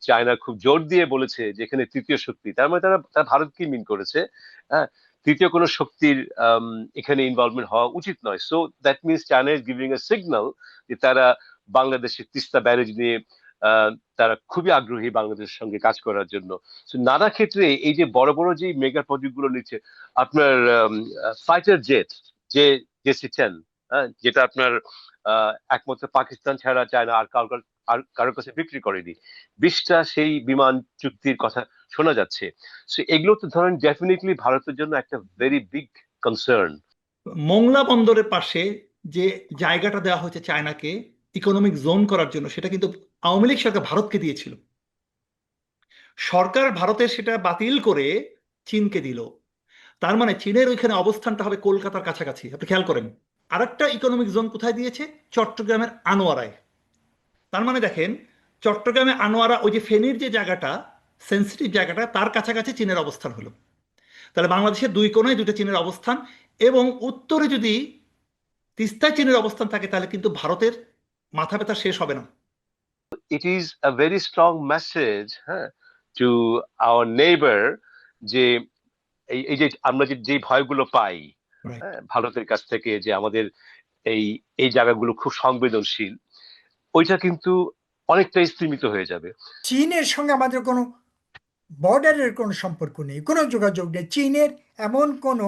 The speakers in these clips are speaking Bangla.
চায়না খুব জোর দিয়ে বলেছে যে এখানে তৃতীয় শক্তি, তার মানে তারা তারা ভারতকে মিন করেছে। হ্যাঁ, তৃতীয় কোনো শক্তির এখানে ইনভলভমেন্ট হওয়া উচিত নয়। So that means China is giving a signal যে তারা বাংলাদেশের তিস্তা ব্যারেজ নিয়ে তারা খুবই আগ্রহী বাংলাদেশের সঙ্গে কাজ করার জন্য। So, নানা ক্ষেত্রে এই যে বড় বড় যে মেগা প্রজেক্ট গুলো নিচ্ছে, আপনার ফাইটার জেট যে JC-10, হ্যাঁ, যেটা আপনার একমাত্র পাকিস্তান ছাড়া চায়না আর কারোর কাছে বিক্রি করেনি, 20টা সেই বিমান চুক্তির কথা শোনা যাচ্ছে। সো এগুলো তো ধরেন ডেফিনেটলি ভারতের জন্য একটা ভেরি বিগ কনসার্ন। মোংলা বন্দরের পাশে যে জায়গাটা দেওয়া হয়েছে চায়নাকে ইকোনমিক জোন করার জন্য, সেটা কিন্তু আওয়ামী লীগ সরকার ভারতকে দিয়েছিল। সরকার ভারতের সেটা বাতিল করে চীনকে দিল। তার মানে চীনের ওইখানে অবস্থানটা হবে কলকাতার কাছাকাছি। আপনি খেয়াল করেন, আরেকটা ইকোনমিক জোন কোথায় দিয়েছে? চট্টগ্রামের আনোয়ারায়। তার মানে দেখেন, চট্টগ্রামে আনোয়ারা, ওই যে ফেনীর যে জায়গাটা, সেন্সিটিভ জায়গাটা, তার কাছাকাছি চীনের অবস্থান হলো। তাহলে বাংলাদেশের দুই কোণায় দুটো চীনের অবস্থান, এবং উত্তরে যদি তিস্তায় চীনের অবস্থান থাকে, তাহলে কিন্তু ভারতের মাথা ব্যথা শেষ হবে না। It is a very strong message, হ্যাঁ, টু আওয়ার নেইবার, যে এই যে আমরা যে ভয়গুলো পাই, রাইট। হ্যাঁ, ভারতের কাছ থেকে, যে আমাদের এই এই জায়গাগুলো খুব সংবেদনশীল, ওইটা কিন্তু অনেকটাই স্তীমিত হয়ে যাবে। চীনের সঙ্গে আমাদের কোনো বর্ডারের কোনো সম্পর্ক নেই, কোনো যোগাযোগ নেই। চীনের এমন কোনো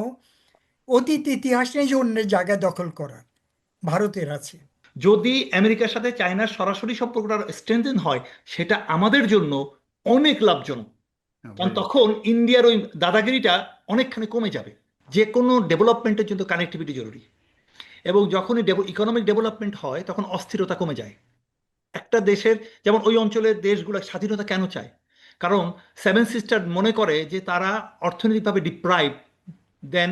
অতীত ইতিহাস নেই যে অন্য জায়গায় দখল করার। ভারতের আছে। যদি আমেরিকার সাথে চায়নার সরাসরি সম্পর্কটা স্ট্রেংথেন হয়, সেটা আমাদের জন্য অনেক লাভজনক। কারণ তখন ইন্ডিয়ার ওই দাদাগিরিটা অনেকখানি কমে যাবে। যে কোনো ডেভেলপমেন্টের জন্য কানেক্টিভিটি জরুরি, এবং যখনই ইকোনমিক ডেভেলপমেন্ট হয় তখন অস্থিরতা কমে যায় একটা দেশের। যেমন ওই অঞ্চলের দেশগুলো স্বাধীনতা কেন চায়? কারণ সেভেন সিস্টার মনে করে যে তারা অর্থনৈতিকভাবে ডিপ্রাইভ দেন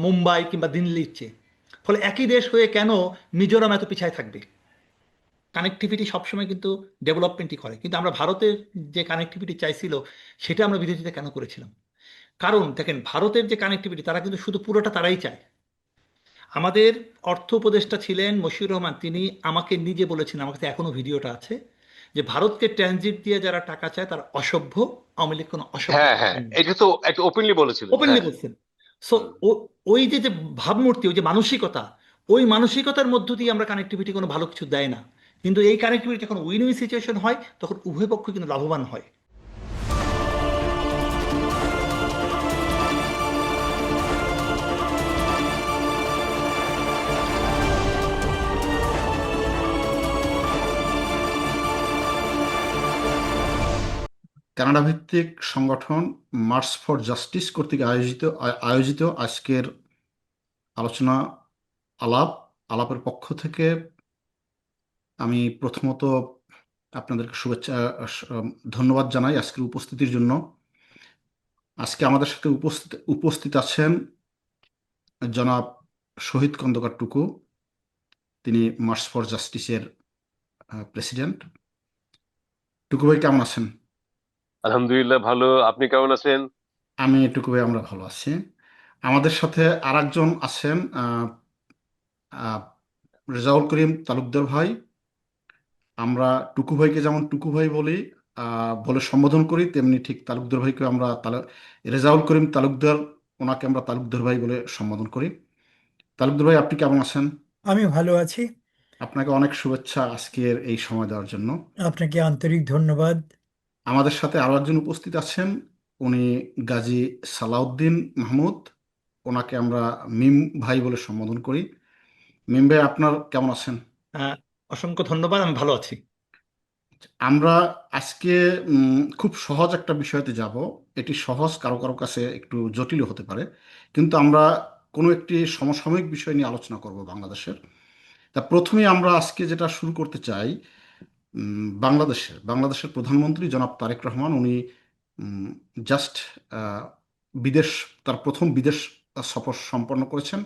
মুম্বাই কিংবা দিল্লির চেয়ে। ফলে একই দেশ হয়ে কেন মিজোরাম এত পিছায় থাকবে? কানেক্টিভিটি সবসময় কিন্তু ডেভেলপমেন্টই করে। কিন্তু আমরা ভারতের যে কানেক্টিভিটি চাইছিল, সেটা আমরা বিরোধিতা কেন করেছিলাম? কারণ দেখেন, ভারতের যে কানেক্টিভিটি, তারা কিন্তু শুধু পুরোটা তারাই চায়। আমাদের অর্থ উপদেষ্টা ছিলেন মশিউর রহমান, তিনি আমাকে নিজে বলেছেন, আমার কাছে এখনো ভিডিওটা আছে, যে ভারতকে ট্রানজিট দিয়ে যারা টাকা চায় তারা অসভ্য, আওয়ামী লীগ কোনো অসভ্য হ্যাঁ, হ্যাঁ, এটা তো একটা ওপেনলি বলেছিলেন। ওপেনলি হ্যাঁ। বলছেন। সো হুম। ওই যে যে ভাবমূর্তি, ওই যে মানসিকতা, ওই মানসিকতার মধ্য দিয়ে আমরা কানেক্টিভিটি কোনো ভালো কিছু দেয় না। কিন্তু এই কানেক্টিভিটি যখন উইন উইন সিচুয়েশন হয়, তখন উভয় পক্ষ কিন্তু লাভবান হয়। কানাডা ভিত্তিক সংগঠন মার্চ ফর জাস্টিস কর্তৃক আয়োজিত আজকের আলোচনা আলাপের পক্ষ থেকে আমি প্রথমত আপনাদেরকে শুভেচ্ছা, ধন্যবাদ জানাই আজকের উপস্থিতির জন্য। আজকে আমাদের সাথে উপস্থিত আছেন জনাব শহীদ খন্দকার টুকু, তিনি মার্চ ফর জাস্টিসের প্রেসিডেন্ট। টুকু ভাই কেমন আছেন? আলহামদুলিল্লাহ ভালো, আপনি কেমন আছেন? আমি টুকু ভাই, আমরা ভালো আছি। আমাদের সাথে আরেকজন আছেন আহ, রেজাউল করিম তালুকদার ভাই। আমরা টুকু ভাইকে যেমন টুকু ভাই বলি, বলে সম্বোধন করি, তেমনি ঠিক তালুকদার ভাইকে আমরা রেজাউল করিম তালুকদার, ওনাকে আমরা তালুকদার ভাই বলে সম্বোধন করি। তালুকদার ভাই, আপনি কেমন আছেন? আমি ভালো আছি। আপনাকে অনেক শুভেচ্ছা আজকের এই সময় দেওয়ার জন্য। আপনাকে আন্তরিক ধন্যবাদ। আমাদের সাথে আরো একজন উপস্থিত আছেন, উনি গাজী সালাউদ্দিন মাহমুদ, ওনাকে আমরা মিম ভাই বলে সম্বোধন করি। মিম ভাই, আপনার কেমন আছেন? আহ, অসংখ্য ধন্যবাদ, আমি ভালো আছি। আমরা আজকে খুব সহজ একটা বিষয়তে যাব। এটি সহজ, কারো কারো কাছে একটু জটিল হতে পারে, কিন্তু আমরা কোনো একটি সমসাময়িক বিষয় নিয়ে আলোচনা করব বাংলাদেশের। তা প্রথমে আমরা আজকে যেটা শুরু করতে চাই, বাংলাদেশের প্রধানমন্ত্রী জনাব তারেক রহমান, উনি জাস্ট বিদেশ তার প্রথম বিদেশ সফর সম্পন্ন করেছেন।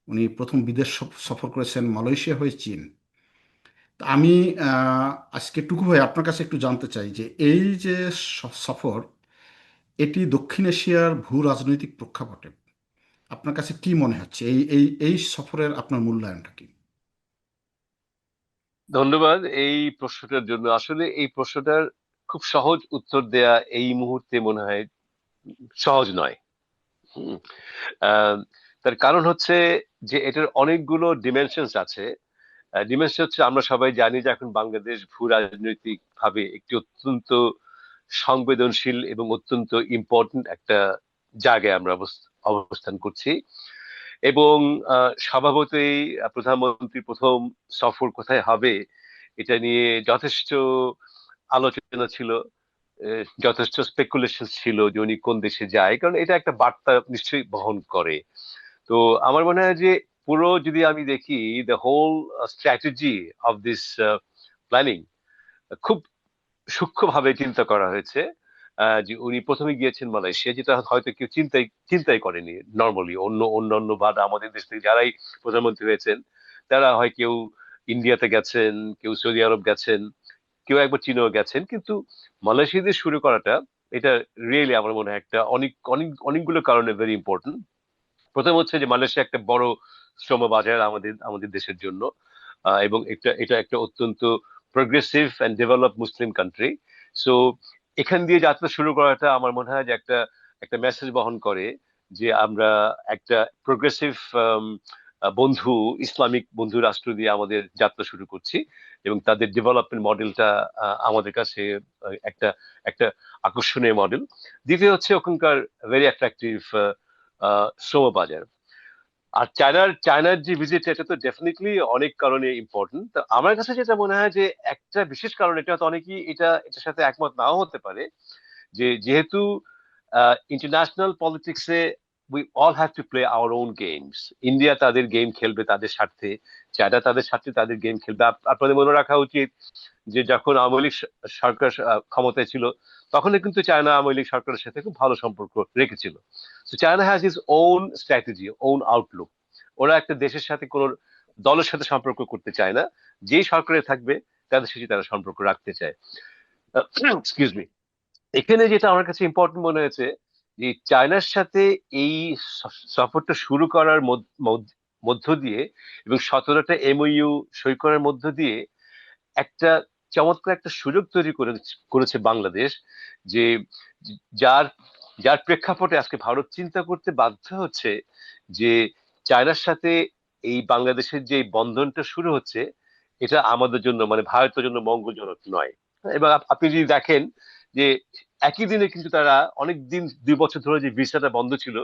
উনি প্রথম বিদেশ সফর করেছেন মালয়েশিয়া হয়ে চীন। আমি আজকে টুকু ভাই আপনার কাছে একটু জানতে চাই যে এই যে সফর, এটি দক্ষিণ এশিয়ার ভূ রাজনৈতিক প্রেক্ষাপটে আপনার কাছে কি মনে হচ্ছে? এই এই এই সফরের আপনার মূল্যায়নটা কি? ধন্যবাদ এই প্রশ্নটার জন্য। আসলে এই প্রশ্নটার খুব সহজ উত্তর দেয়া এই মুহূর্তে মনে হয় সহজ নয়। হুম। আহ, তার কারণ হচ্ছে যে এটার অনেকগুলো ডিমেনশনস আছে। ডিমেনশন হচ্ছে আমরা সবাই জানি যে এখন বাংলাদেশ ভূ রাজনৈতিক ভাবে একটি অত্যন্ত সংবেদনশীল এবং অত্যন্ত ইম্পর্টেন্ট একটা জায়গায় আমরা অবস্থান করছি। এবং স্বভাবতই প্রধানমন্ত্রীর প্রথম সফর কোথায় হবে এটা নিয়ে যথেষ্ট আলোচনা ছিল, যথেষ্ট স্পেকুলেশন ছিল যে উনি কোন দেশে যায়, কারণ এটা একটা বার্তা নিশ্চয়ই বহন করে। তো আমার মনে হয় যে পুরো যদি আমি দেখি the whole strategy of this planning খুব সূক্ষ্মভাবে চিন্তা করা হয়েছে। যে উনি প্রথমে গিয়েছেন মালয়েশিয়া, যেটা হয়তো কেউ চিন্তাই করেনি নর্মালি। অন্যান্য বা আমাদের দেশ থেকে যারাই প্রধানমন্ত্রী হয়েছেন তারা হয় কেউ ইন্ডিয়াতে গেছেন, কেউ সৌদি আরব গেছেন, কেউ একবার চীনেও গেছেন, কিন্তু মালয়েশিয়া দিয়ে শুরু করাটা এটা রিয়েলি আমার মনে হয় একটা অনেক অনেক অনেকগুলো কারণে ভেরি ইম্পর্টেন্ট। প্রথম হচ্ছে যে মালয়েশিয়া একটা বড় শ্রম বাজার আমাদের আমাদের দেশের জন্য, এবং এটা একটা অত্যন্ত progressive and develop Muslim country. So এখান দিয়ে যাত্রা শুরু করাটা আমার মনে হয় যে একটা একটা মেসেজ বহন করে যে আমরা একটা প্রোগ্রেসিভ বন্ধু, ইসলামিক বন্ধু রাষ্ট্র দিয়ে আমাদের যাত্রা শুরু করছি, এবং তাদের ডেভেলপমেন্ট মডেলটা আমাদের কাছে একটা একটা আকর্ষণীয় মডেল। দ্বিতীয় হচ্ছে ওখানকার ভেরি অ্যাট্রাকটিভ শ্রম বাজার। আর চায়নার যে ভিজিট এটা তো ডেফিনেটলি অনেক কারণে ইম্পর্টেন্ট। তো আমার কাছে যেটা মনে হয় যে একটা বিশেষ কারণ, এটা হয়তো অনেকেই এটার সাথে একমত নাও হতে পারে, যে যেহেতু ইন্টারন্যাশনাল পলিটিক্সে we all have to play our own games. India তাদের গেম খেলবে তাদের স্বার্থে, চায়না তাদের স্বার্থে তাদের গেম খেলবে। আপনাদের মনে রাখা উচিত যে যখন আওয়ামী লীগ সরকার ক্ষমতায় ছিল, তখন কিন্তু চায়না আওয়ামী লীগ সরকারের সাথে খুব ভালো সম্পর্ক রেখেছিল। So China has its own strategy, own outlook. ওরা একটা দেশের সাথে কোন দলের সাথে সম্পর্ক করতে চায় না, যেই সরকারে থাকবে তাদের সাথে তারা সম্পর্ক রাখতে চায়। Excuse me. এখানে যেটা আমার কাছে ইম্পর্টেন্ট মনে হয়েছে, যে চায়নার সাথে এই সফরটা শুরু করার মধ্য দিয়ে এবং 17টা এমওইউ সই করার মধ্য দিয়ে একটা চমৎকার একটা সুযোগ তৈরি করেছে বাংলাদেশ, যে যার যার প্রেক্ষাপটে আজকে ভারত চিন্তা করতে বাধ্য হচ্ছে যে চায়নার সাথে এই বাংলাদেশের যে বন্ধনটা শুরু হচ্ছে এটা আমাদের জন্য, মানে ভারতের জন্য মঙ্গলজনক নয়। এবার আপনি যদি দেখেন যে একই দিনে কিন্তু তারা অনেক দিন, 2 বছর ধরে যে ভিসাটা বন্ধ ছিল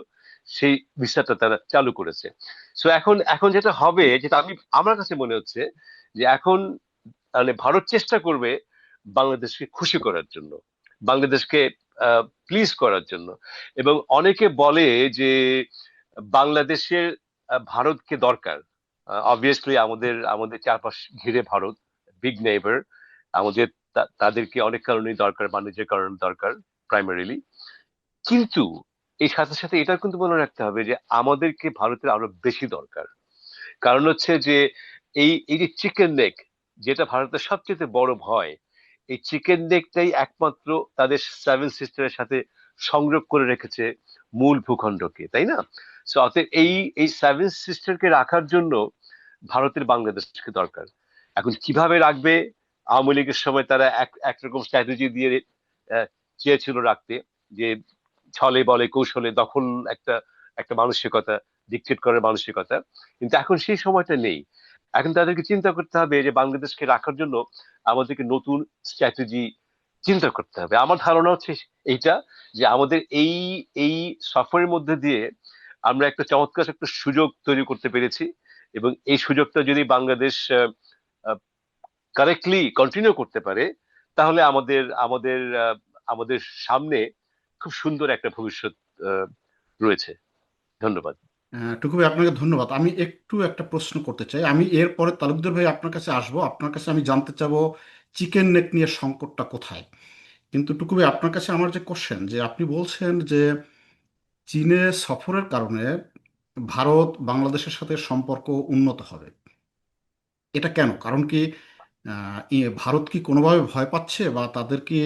সেই ভিসাটা তারা চালু করেছে। সো এখন এখন যেটা হবে, যেটা আমার কাছে মনে হচ্ছে যে এখন মানে ভারত চেষ্টা করবে বাংলাদেশকে খুশি করার জন্য, বাংলাদেশকে প্লিজ করার জন্য। এবং অনেকে বলে যে বাংলাদেশের ভারতকে দরকার। অবভিয়াসলি আমাদের আমাদের চারপাশ ঘিরে ভারত, বিগ নেইবার আমাদের, তাদেরকে অনেক কারণেই দরকার, বাণিজ্যের কারণে দরকার প্রাইমারিলি। কিন্তু এই সাথে সাথে এটা কিন্তু মনে রাখতে হবে যে আমাদেরকে ভারতের আরো বেশি দরকার। কারণ হচ্ছে যে এই যে চিকেন নেক, যেটা ভারতের সবচেয়ে বড় ভয়, এই চিকেন নেকটাই একমাত্র তাদের 7 সিস্টারের সাথে সংযোগ করে রেখেছে মূল ভূখণ্ডকে, তাই না? সো অতএব এই 7 সিস্টারকে রাখার জন্য ভারতের বাংলাদেশকে দরকার। এখন কিভাবে রাখবে? আওয়ামী লীগের সময় তারা একরকম স্ট্র্যাটেজি দিয়ে চেয়েছিল রাখতে, যে ছলে বলে কৌশলে দখল, একটা একটা মানসিকতা, ডিকটেট করার মানসিকতা। কিন্তু এখন সেই সময়টা নেই। এখন তাদেরকে চিন্তা করতে হবে যে বাংলাদেশকে রাখার জন্য আমাদেরকে নতুন স্ট্র্যাটেজি চিন্তা করতে হবে। আমার ধারণা হচ্ছে এইটা, যে আমাদের এই এই সফরের মধ্যে দিয়ে আমরা একটা চমৎকার একটা সুযোগ তৈরি করতে পেরেছি, এবং এই সুযোগটা যদি বাংলাদেশ কারেক্টলি কন্টিনিউ করতে পারে, তাহলে আমাদের আমাদের আমাদের সামনে খুব সুন্দর একটা ভবিষ্যৎ রয়েছে। ধন্যবাদ। টুকু ভাই, আপনাকে ধন্যবাদ। আমি একটু একটা প্রশ্ন করতে চাই। আমি এরপরে তালুকদার ভাই আপনার কাছে আসবো, আপনার কাছে আমি জানতে চাবো চিকেন নেক নিয়ে সংকটটা কোথায়। কিন্তু টুকু ভাই, আপনার কাছে আমার যে কোশ্চেন, যে আপনি বলছেন যে চীনে সফরের কারণে ভারত বাংলাদেশের সাথে সম্পর্ক উন্নত হবে, এটা কেন? কারণ কি ভারত কি কোনোভাবে ভয় পাচ্ছে, বা তাদের কি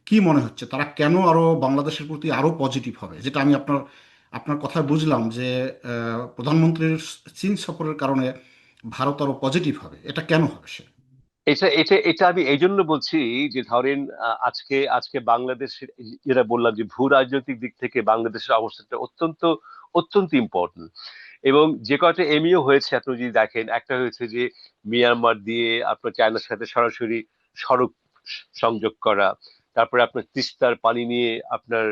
কি মনে হচ্ছে তারা কেন আরো বাংলাদেশের প্রতি আরো পজিটিভ হবে? যেটা আমি আপনার আপনার কথায় বুঝলাম যে প্রধানমন্ত্রীর চীন সফরের কারণে ভারত আরো পজিটিভ হবে, এটা কেন হবে সে? এটা এটা এটা আমি এই জন্য বলছি যে ধরেন আজকে আজকে বাংলাদেশের যেটা বললাম যে ভূ রাজনৈতিক দিক থেকে বাংলাদেশের অবস্থাটা অত্যন্ত অত্যন্ত ইম্পর্টেন্ট। এবং যে কয়টা এমইও হয়েছে আপনি যদি দেখেন, একটা হয়েছে যে মিয়ানমার দিয়ে আপনার চায়নার সাথে সরাসরি সড়ক সংযোগ করা, তারপরে আপনার তিস্তার পানি নিয়ে আপনার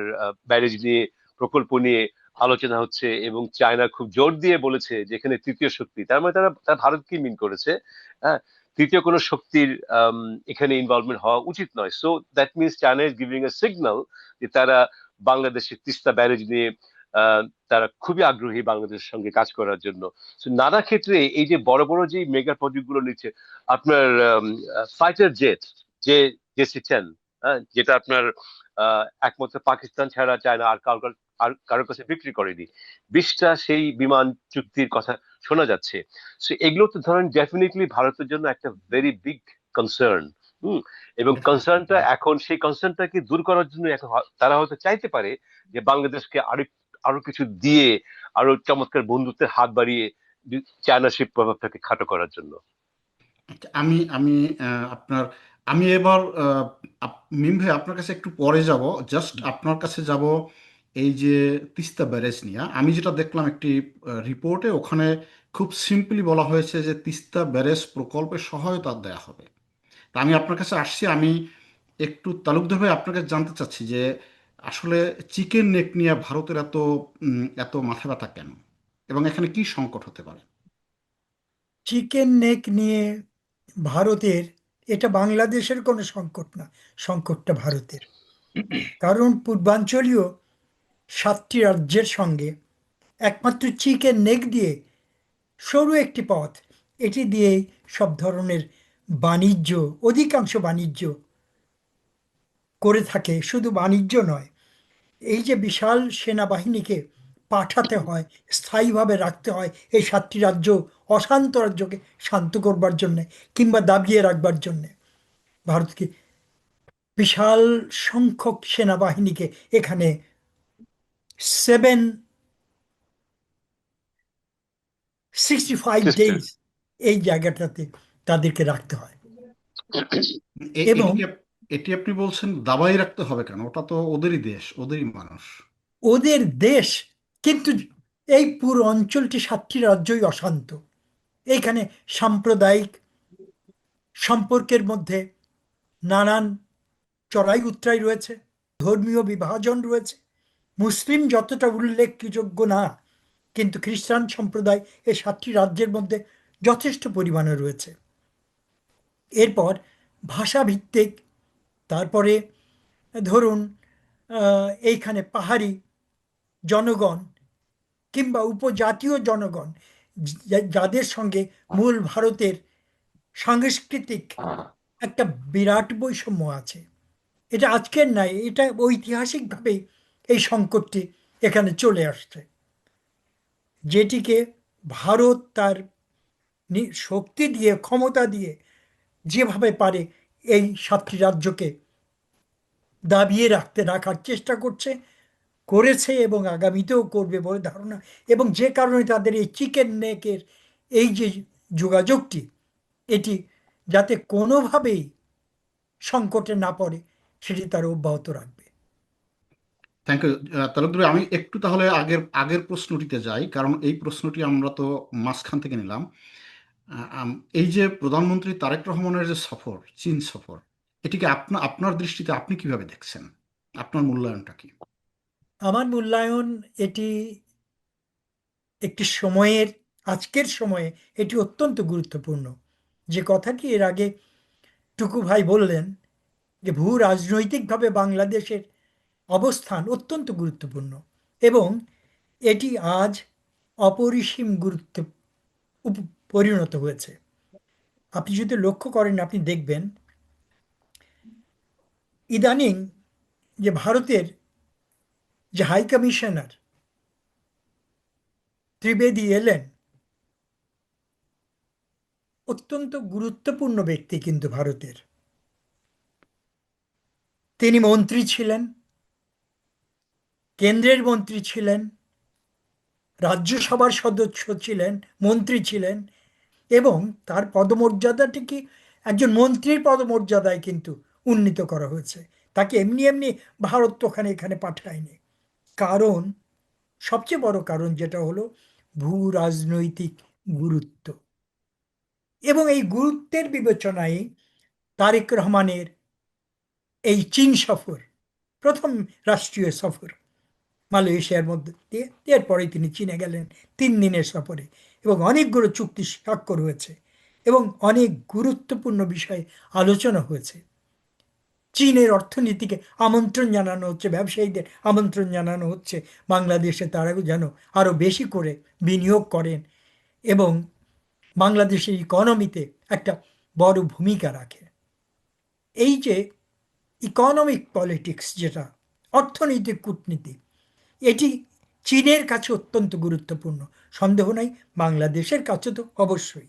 ব্যারেজ নিয়ে প্রকল্প নিয়ে আলোচনা হচ্ছে, এবং চায়না খুব জোর দিয়ে বলেছে যে এখানে তৃতীয় শক্তি, তার মানে তারা ভারতকে মিন করেছে। হ্যাঁ, তৃতীয় কোনো শক্তির এখানে ইনভলভমেন্ট হওয়া উচিত নয়। So that means China is giving a signal যে তারা বাংলাদেশের তিস্তা ব্যারেজ নিয়ে তারা খুবই আগ্রহী বাংলাদেশের সঙ্গে কাজ করার জন্য। So, নানা ক্ষেত্রে এই যে বড় বড় যে মেগা প্রজেক্ট গুলো নিচ্ছে, আপনার ফাইটার জেট যে JC-10, যেটা আপনার একমাত্র পাকিস্তান ছাড়া চায়না আর কারোর কাছে বিক্রি করেনি, 20টা সেই বিমান চুক্তির কথা শোনা যাচ্ছে। সো এগুলো তো ধরেন ডেফিনেটলি ভারতের জন্য একটা ভেরি বিগ কনসার্ন। এবং কনসার্নটা এখন সেই কনসার্নটাকে দূর করার জন্য এখন তারা হয়তো চাইতে পারে যে বাংলাদেশকে আরো কিছু দিয়ে, আরো চমৎকার বন্ধুত্বের হাত বাড়িয়ে চায়না সেই প্রভাবটাকে খাটো করার জন্য। আমি আমি আপনার আমি এবার মিম ভাই আপনার কাছে একটু পরে যাব, জাস্ট আপনার কাছে যাব এই যে তিস্তা ব্যারেজ নিয়ে। আমি যেটা দেখলাম একটি রিপোর্টে, ওখানে খুব সিম্পলি বলা হয়েছে যে তিস্তা ব্যারেজ প্রকল্পে সহায়তা দেয়া হবে। তা আমি আপনার কাছে আসছি, আমি একটু তালুকদার ভাই আপনার কাছে জানতে চাচ্ছি যে আসলে চিকেন নেক নিয়ে ভারতের এত মাথা ব্যথা কেন, এবং এখানে কি সংকট হতে পারে? চিকেন নেক নিয়ে ভারতের, এটা বাংলাদেশের কোনো সংকট না, সংকটটা ভারতের। কারণ পূর্বাঞ্চলীয় 7টি রাজ্যের সঙ্গে একমাত্র চিকেন নেক দিয়ে সরু একটি পথ, এটি দিয়েই সব ধরনের বাণিজ্য, অধিকাংশ বাণিজ্য করে থাকে। শুধু বাণিজ্য নয়, এই যে বিশাল সেনাবাহিনীকে পাঠাতে হয়, স্থায়ীভাবে রাখতে হয় এই 7টি রাজ্য, অশান্ত রাজ্যকে শান্ত করবার জন্যে কিংবা দাবিয়ে রাখবার জন্যে, ভারতকে বিশাল সংখ্যক সেনাবাহিনীকে এখানে 765 days এই জায়গাটাতে তাদেরকে রাখতে হয়। এবং এটি এটি আপনি বলছেন দাবাই রাখতে হবে কেন? ওটা তো ওদেরই দেশ, ওদেরই মানুষ। ওদের দেশ, কিন্তু এই পুরো অঞ্চলটি 7টি রাজ্যই অশান্ত। এইখানে সাম্প্রদায়িক সম্পর্কের মধ্যে নানান চড়াই উতরাই রয়েছে, ধর্মীয় বিভাজন রয়েছে। মুসলিম যতটা উল্লেখযোগ্য না, কিন্তু খ্রিস্টান সম্প্রদায় এই 7টি রাজ্যের মধ্যে যথেষ্ট পরিমাণে রয়েছে। এরপর ভাষাভিত্তিক, তারপরে ধরুন এইখানে পাহাড়ি জনগণ কিংবা উপজাতীয় জনগণ, যাদের সঙ্গে মূল ভারতের সাংস্কৃতিক একটা বিরাট বৈষম্য আছে। এটা আজকের নয়, এটা ঐতিহাসিকভাবেই এই সংকটটি এখানে চলে আসছে, যেটিকে ভারত তার শক্তি দিয়ে, ক্ষমতা দিয়ে যেভাবে পারে এই 7টি রাজ্যকে দাবিয়ে রাখার চেষ্টা করেছে এবং আগামীতেও করবে বলে ধারণা। এবং যে কারণে তাদের এই চিকেন নেকের এই যে যোগাযোগটি, এটি যাতে কোনোভাবেই সংকটে না পড়ে সেটি তারা অব্যাহত রাখবে। থ্যাংক ইউ তালুকদার ভাই। আমি একটু তাহলে আগের আগের প্রশ্নটিতে যাই, কারণ এই প্রশ্নটি আমরা তো মাঝখান থেকে নিলাম। এই যে প্রধানমন্ত্রী তারেক রহমানের যে সফর, চীন সফর, এটিকে আপনার দৃষ্টিতে আপনি কিভাবে দেখছেন? আপনার মূল্যায়নটা কি? আমার মূল্যায়ন, এটি একটি সময়ের, আজকের সময়ে এটি অত্যন্ত গুরুত্বপূর্ণ। যে কথাটি এর আগে টুকু ভাই বললেন, যে ভূ রাজনৈতিকভাবে বাংলাদেশের অবস্থান অত্যন্ত গুরুত্বপূর্ণ, এবং এটি আজ অপরিসীম গুরুত্ব পরিণত হয়েছে। আপনি যদি লক্ষ্য করেন, আপনি দেখবেন ইদানিং যে ভারতের যে হাই কমিশনার ত্রিবেদী এলেন, অত্যন্ত গুরুত্বপূর্ণ ব্যক্তি কিন্তু ভারতের। তিনি মন্ত্রী ছিলেন, কেন্দ্রের মন্ত্রী ছিলেন, রাজ্যসভার সদস্য ছিলেন, মন্ত্রী ছিলেন, এবং তার পদমর্যাদাটি কি একজন মন্ত্রীর পদমর্যাদায় কিন্তু উন্নীত করা হয়েছে, তাকে এমনি এমনি ভারত তো ওখানে এখানে পাঠায়নি। কারণ, সবচেয়ে বড় কারণ যেটা হলো ভূ রাজনৈতিক গুরুত্ব, এবং এই গুরুত্বের বিবেচনায় তারেক রহমানের এই চীন সফর, প্রথম রাষ্ট্রীয় সফর মালয়েশিয়ার মধ্যে দিয়ে, এরপরেই তিনি চীনে গেলেন 3 দিনের সফরে, এবং অনেকগুলো চুক্তি স্বাক্ষর হয়েছে এবং অনেক গুরুত্বপূর্ণ বিষয়ে আলোচনা হয়েছে। চীনের অর্থনীতিকে আমন্ত্রণ জানানো হচ্ছে, ব্যবসায়ীদের আমন্ত্রণ জানানো হচ্ছে বাংলাদেশে তারা যেন আরও বেশি করে বিনিয়োগ করেন এবং বাংলাদেশের ইকোনমিতে একটা বড় ভূমিকা রাখে। এই যে ইকোনমিক পলিটিক্স, যেটা অর্থনৈতিক কূটনীতি, এটি চীনের কাছে অত্যন্ত গুরুত্বপূর্ণ, সন্দেহ নাই, বাংলাদেশের কাছে তো অবশ্যই।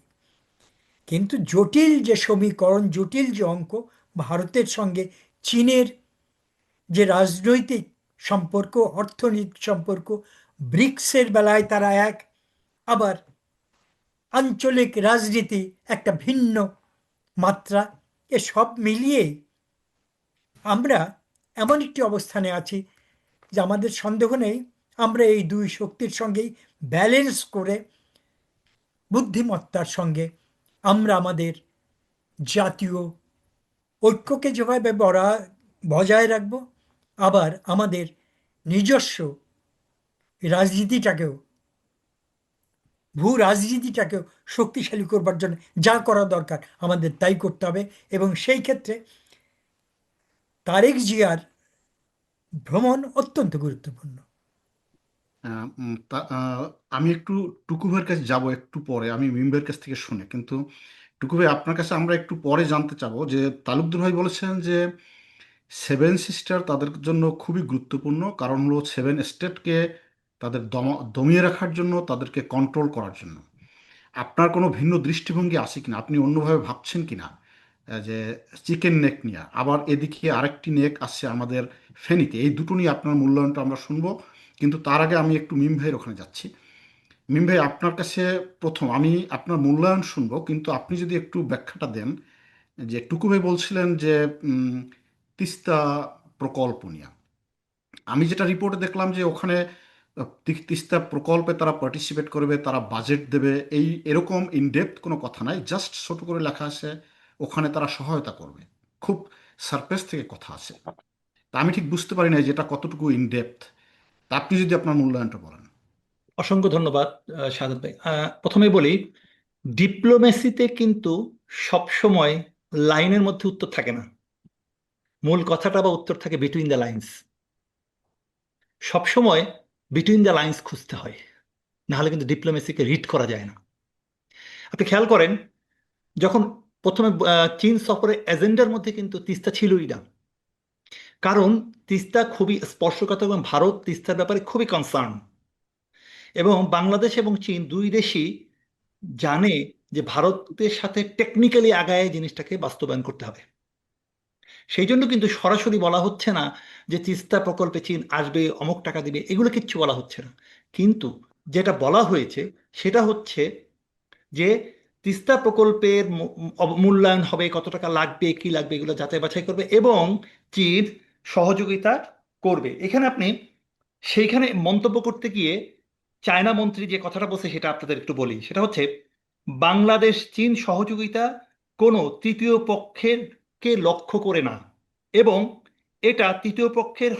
কিন্তু জটিল যে সমীকরণ, জটিল যে অঙ্ক, ভারতের সঙ্গে চীনের যে রাজনৈতিক সম্পর্ক, অর্থনৈতিক সম্পর্ক, ব্রিক্সের বেলায় তারা এক, আবার আঞ্চলিক রাজনীতি একটা ভিন্ন মাত্রা, এসব মিলিয়েই আমরা এমন একটি অবস্থানে আছি যে আমাদের সন্দেহ নেই আমরা এই দুই শক্তির সঙ্গেই ব্যালেন্স করে বুদ্ধিমত্তার সঙ্গে আমরা আমাদের জাতীয় ঐক্যকে যেভাবে বজায় রাখব, আবার আমাদের নিজস্ব রাজনীতিটাকেও, ভূ রাজনীতিটাকেও শক্তিশালী করবার জন্য যা করা দরকার আমাদের তাই করতে হবে। এবং সেই ক্ষেত্রে তারেক জিয়ার ভ্রমণ অত্যন্ত গুরুত্বপূর্ণ। আমি একটু টুকু ভাইয়ের কাছে যাব একটু পরে, আমি মিম্বের কাছ থেকে শুনে, কিন্তু টুকু ভাই আপনার কাছে আমরা একটু পরে জানতে চাবো যে তালুকদার ভাই বলেছেন যে সেভেন সিস্টার তাদের জন্য খুবই গুরুত্বপূর্ণ, কারণ হলো সেভেন স্টেটকে তাদের দমিয়ে রাখার জন্য, তাদেরকে কন্ট্রোল করার জন্য। আপনার কোনো ভিন্ন দৃষ্টিভঙ্গি আছে কিনা, আপনি অন্যভাবে ভাবছেন কিনা? যে চিকেন নেক নিয়ে, আবার এদিকে আরেকটি নেক আসছে আমাদের ফেনীতে, এই দুটো নিয়ে আপনার মূল্যায়নটা আমরা শুনবো। কিন্তু তার আগে আমি একটু মিম ভাইয়ের ওখানে যাচ্ছি। মিম ভাই, আপনার কাছে প্রথম আমি আপনার মূল্যায়ন শুনবো, কিন্তু আপনি যদি একটু ব্যাখ্যাটা দেন যে টুকু ভাই বলছিলেন যে উম, তিস্তা প্রকল্প নিয়ে, আমি যেটা রিপোর্টে দেখলাম যে ওখানে তিস্তা প্রকল্পে তারা পার্টিসিপেট করবে, তারা বাজেট দেবে, এরকম ইনডেপথ কোনো কথা নাই, জাস্ট ছোট করে লেখা আছে ওখানে তারা সহায়তা করবে, খুব সারফেস থেকে কথা আছে। তা আমি ঠিক বুঝতে পারি না যে এটা কতটুকু ইনডেপথ। তা আপনি যদি আপনার মূল্যায়নটা বলেন। অসংখ্য ধন্যবাদ সাদত ভাই। প্রথমে বলি, ডিপ্লোমেসিতে কিন্তু সবসময় লাইনের মধ্যে উত্তর থাকে না, মূল কথাটা বা উত্তর থাকে বিটুইন দ্য লাইন্স। সবসময় বিটুইন দ্য লাইন্স খুঁজতে হয়, নাহলে কিন্তু ডিপ্লোমেসিকে রিড করা যায় না। আপনি খেয়াল করেন, যখন প্রথমে চীন সফরের এজেন্ডার মধ্যে কিন্তু তিস্তা ছিলই না, কারণ তিস্তা খুবই স্পর্শকাতর এবং ভারত তিস্তার ব্যাপারে খুবই কনসার্ন, এবং বাংলাদেশ এবং চীন দুই দেশই জানে যে ভারতের সাথে টেকনিক্যালি আগায় জিনিসটাকে বাস্তবায়ন করতে হবে। সেই জন্য কিন্তু সরাসরি বলা হচ্ছে না যে তিস্তা প্রকল্পে চীন আসবে, অমুক টাকা দিবে, এগুলো কিচ্ছু বলা হচ্ছে না। কিন্তু যেটা বলা হয়েছে সেটা হচ্ছে যে তিস্তা প্রকল্পের মূল্যায়ন হবে, কত টাকা লাগবে, কি লাগবে, এগুলো যাচাই বাছাই করবে এবং চীন সহযোগিতা করবে। এখানে আপনি সেইখানে মন্তব্য করতে গিয়ে চায়না মন্ত্রী যে কথাটা বলছে সেটা আপনাদের একটু বলি। সেটা হচ্ছে, বাংলাদেশ চীন সহযোগিতা কোনো তৃতীয় পক্ষের কে লক্ষ্য করে না, এবং এটা তৃতীয় পক্ষের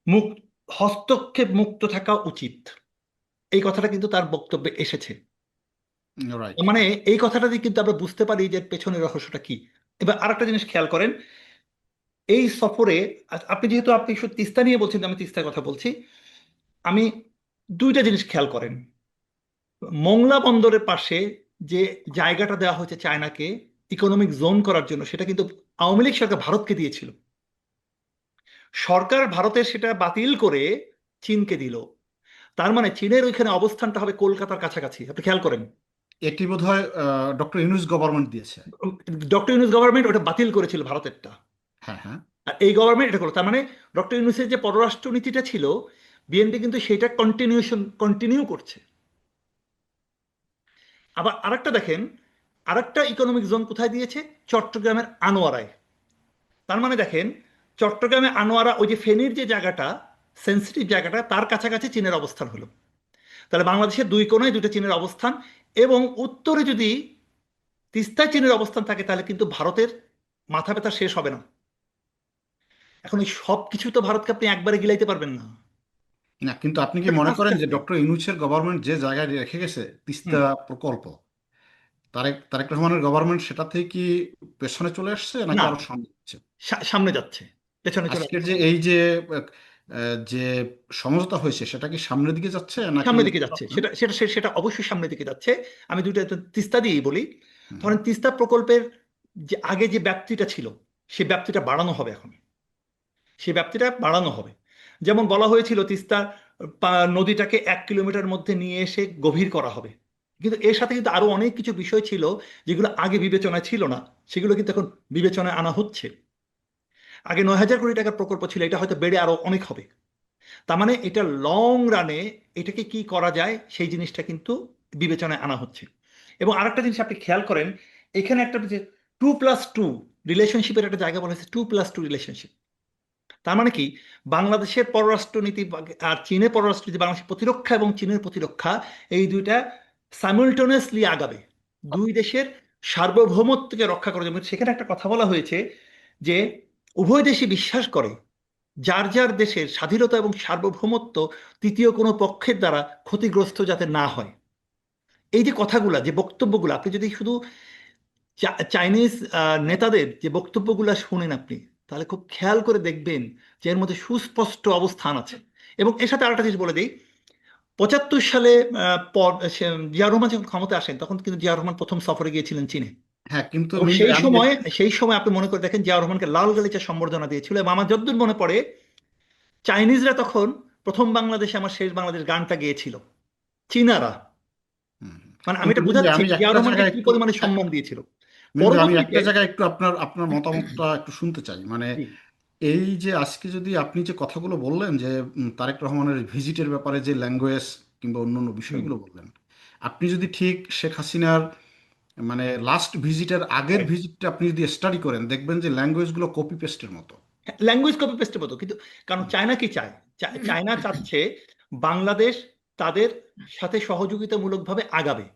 মুক্ত হস্তক্ষেপ মুক্ত থাকা উচিত। এই কথাটা কিন্তু তার বক্তব্যে এসেছে। রাইট। মানে এই কথাটা দিয়ে কিন্তু আমরা বুঝতে পারি যে পেছনের রহস্যটা কি। এবার আরেকটা জিনিস খেয়াল করেন, এই সফরে আপনি শুধু তিস্তা নিয়ে বলছেন, আমি তিস্তার কথা বলছি। আমি দুইটা জিনিস খেয়াল করেন, মোংলা বন্দরের পাশে যে জায়গাটা দেওয়া হয়েছে চায়নাকে ইকোনমিক জোন করার জন্য, সেটা কিন্তু আওয়ামী লীগ সরকার ভারতকে দিয়েছিল। সরকার ভারতের সেটা বাতিল করে চীনকে দিল। তার মানে চীনের ওইখানে অবস্থানটা হবে কলকাতার কাছাকাছি। আপনি খেয়াল করেন, এটি বোধহয় ডক্টর ইউনূস গভর্নমেন্ট দিয়েছে। ডক্টর ইউনূস গভর্নমেন্ট ওটা বাতিল করেছিল ভারতেরটা, হ্যাঁ, হ্যাঁ। আর এই গভর্নমেন্ট এটা করলো। তার মানে ডক্টর ইউনূসের যে পররাষ্ট্র নীতিটা ছিল, বিএনপি কিন্তু সেটা কন্টিনিউ করছে। আবার আরেকটা দেখেন, আরেকটা ইকোনমিক জোন কোথায় দিয়েছে? চট্টগ্রামের আনোয়ারায়। তার মানে দেখেন, চট্টগ্রামে আনোয়ারা, ওই যে ফেনীর যে জায়গাটা, সেন্সিটিভ জায়গাটা, তার কাছাকাছি চীনের অবস্থান হলো। তাহলে বাংলাদেশের দুই কোণায় দুটো চীনের অবস্থান, এবং উত্তরে যদি তিস্তায় চীনের অবস্থান থাকে তাহলে কিন্তু ভারতের মাথা ব্যথা শেষ হবে না। এখন এই সব কিছু তো ভারতকে আপনি একবারে গিলাইতে পারবেন না। না, কিন্তু আপনি কি এটা মনে আস্তে করেন যে আস্তে। ডক্টর ইউনূসের গভর্নমেন্ট যে জায়গায় রেখে গেছে তিস্তা হুম। প্রকল্প, তারেক তারেক রহমানের গভর্নমেন্ট সেটা থেকে কি পেছনে চলে আসছে নাকি না, আরো সামনে যাচ্ছে? সামনে যাচ্ছে, পেছনে চলে আজকের যাচ্ছে। যে এই যে যে সমঝোতা হয়েছে সেটা কি সামনের দিকে যাচ্ছে নাকি? সামনের দিকে যাচ্ছে, সেটা সেটা সে- সেটা অবশ্যই সামনের দিকে যাচ্ছে। আমি দুইটা তিস্তা দিয়েই বলি। হুম, ধরেন তিস্তা প্রকল্পের যে আগে যে ব্যাপ্তিটা ছিল, সেই ব্যাপ্তিটা বাড়ানো হবে এখন। সেই ব্যাপ্তিটা বাড়ানো হবে। যেমন বলা হয়েছিল তিস্তা নদীটাকে 1 কিলোমিটার মধ্যে নিয়ে এসে গভীর করা হবে। কিন্তু এর সাথে কিন্তু আরো অনেক কিছু বিষয় ছিল যেগুলো আগে বিবেচনায় ছিল না, সেগুলো কিন্তু এখন বিবেচনায় আনা হচ্ছে। আগে 9,000 কোটি টাকার প্রকল্প ছিল, এটা হয়তো বেড়ে আরো অনেক হবে। তার মানে এটা লং রানে এটাকে কি করা যায় সেই জিনিসটা কিন্তু বিবেচনায় আনা হচ্ছে। এবং আরেকটা জিনিস আপনি খেয়াল করেন, এখানে একটা যে 2+2 রিলেশনশিপের একটা জায়গা বলা হয়েছে, 2+2 রিলেশনশিপ। তার মানে কি, বাংলাদেশের পররাষ্ট্রনীতি আর চীনের পররাষ্ট্রনীতি, বাংলাদেশের প্রতিরক্ষা এবং চীনের প্রতিরক্ষা, এই দুইটা সাইমultaneously আগাবে দুই দেশের সার্বভৌমত্বকে রক্ষা করার জন্য। সেখানে একটা কথা বলা হয়েছে যে উভয় দেশই বিশ্বাস করে যার যার দেশের স্বাধীনতা এবং সার্বভৌমত্ব তৃতীয় কোনো পক্ষের দ্বারা ক্ষতিগ্রস্ত যাতে না হয়। এই যে কথাগুলা, যে বক্তব্যগুলো, আপনি যদি শুধু চাইনিজ নেতাদের যে বক্তব্যগুলো শুনেন আপনি, তাহলে খুব খেয়াল করে দেখবেন যে এর মধ্যে সুস্পষ্ট অবস্থান আছে। এবং এর সাথে আরেকটা জিনিস বলে দিই, 75 সালে জিয়া রহমান যখন ক্ষমতা আসেন, তখন কিন্তু জিয়া রহমান প্রথম সফরে গিয়েছিলেন চীনে। হ্যাঁ, কিন্তু এবং মিন্টু সেই আমি সময়, সেই সময় আপনি মনে করে দেখেন, জিয়া রহমানকে লাল গালিচা সম্বর্ধনা দিয়েছিল। এবং আমার যতদূর মনে পড়ে, চাইনিজরা তখন প্রথম বাংলাদেশে আমার শেষ বাংলাদেশ গানটা গেয়েছিল, চীনারা। হুম, হুম। মানে আমি কিন্তু এটা মিন্টু বুঝাচ্ছি আমি জিয়া একটা রহমানকে জায়গায় কি একটু পরিমাণে সম্মান দিয়েছিল। মিন্টু আমি পরবর্তীতে একটা জায়গায় একটু আপনার আপনার মতামতটা একটু শুনতে চাই। মানে জি, এই যে আজকে যদি আপনি যে কথাগুলো বললেন যে তারেক রহমানের ভিজিটের ব্যাপারে যে ল্যাঙ্গুয়েজ কিংবা অন্যান্য হুম, বিষয়গুলো বললেন, আপনি যদি ঠিক শেখ হাসিনার মানে লাস্ট ভিজিটের আগের রাইট, ভিজিটটা আপনি যদি স্টাডি করেন দেখবেন যে ল্যাঙ্গুয়েজগুলো কপি পেস্টের মতো। ল্যাঙ্গুয়েজ কপি পেস্টের মতো। কিন্তু কারণ চায়না কি চায়, চায়না চাচ্ছে বাংলাদেশ তাদের সাথে সহযোগিতামূলকভাবে আগাবে।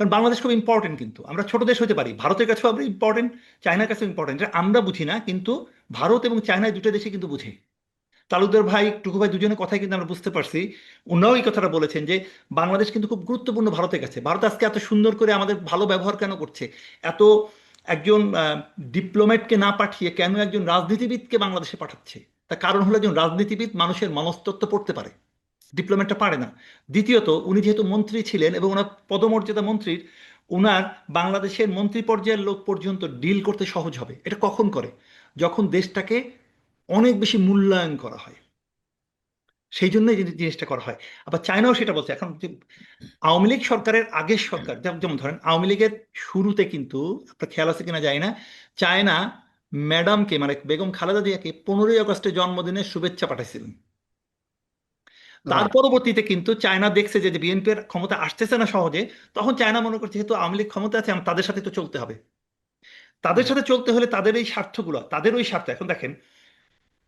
কারণ বাংলাদেশ খুব ইম্পর্টেন্ট, কিন্তু আমরা ছোট দেশ হতে পারি, ভারতের কাছেও আমরা ইম্পর্টেন্ট, চায়নার কাছেও ইম্পর্টেন্ট। আমরা বুঝি না, কিন্তু ভারত এবং চায়না দুটো দেশে কিন্তু বুঝে। তালুকদার ভাই, টুকু ভাই, দুজনের কথাই কিন্তু আমরা বুঝতে পারছি। ওনারাও এই কথাটা বলেছেন যে বাংলাদেশ কিন্তু খুব গুরুত্বপূর্ণ ভারতের কাছে। ভারত আজকে এত সুন্দর করে আমাদের ভালো ব্যবহার কেন করছে? এত একজন ডিপ্লোম্যাটকে না পাঠিয়ে কেন একজন রাজনীতিবিদকে বাংলাদেশে পাঠাচ্ছে? তার কারণ হলো, একজন রাজনীতিবিদ মানুষের মনস্তত্ত্ব পড়তে পারে, ডিপ্লোম্যাটটা পারে না। দ্বিতীয়ত, উনি যেহেতু মন্ত্রী ছিলেন এবং ওনার পদমর্যাদা মন্ত্রীর, ওনার বাংলাদেশের মন্ত্রী পর্যায়ের লোক পর্যন্ত ডিল করতে সহজ হবে। এটা কখন করে? যখন দেশটাকে অনেক বেশি মূল্যায়ন করা হয়, সেই জন্যই জিনিসটা করা হয়। আবার চায়নাও সেটা বলছে। এখন যে আওয়ামী লীগ সরকারের আগের সরকার, যেমন ধরেন আওয়ামী লীগের শুরুতে কিন্তু, আপনার খেয়াল আছে কিনা জানি না, চায়না ম্যাডামকে, মানে বেগম খালেদা জিয়াকে 15ই আগস্টে জন্মদিনের শুভেচ্ছা পাঠাইছিলেন। তার রাইট। পরবর্তীতে কিন্তু চায়না দেখছে যে বিএনপির ক্ষমতা আসতেছে না সহজে, তখন চায়না মনে করছে যেহেতু আওয়ামী লীগ ক্ষমতা আছে, তাদের সাথে তো চলতে হবে। তাদের সাথে চলতে হলে তাদের এই স্বার্থগুলো, তাদের ওই স্বার্থ, এখন দেখেন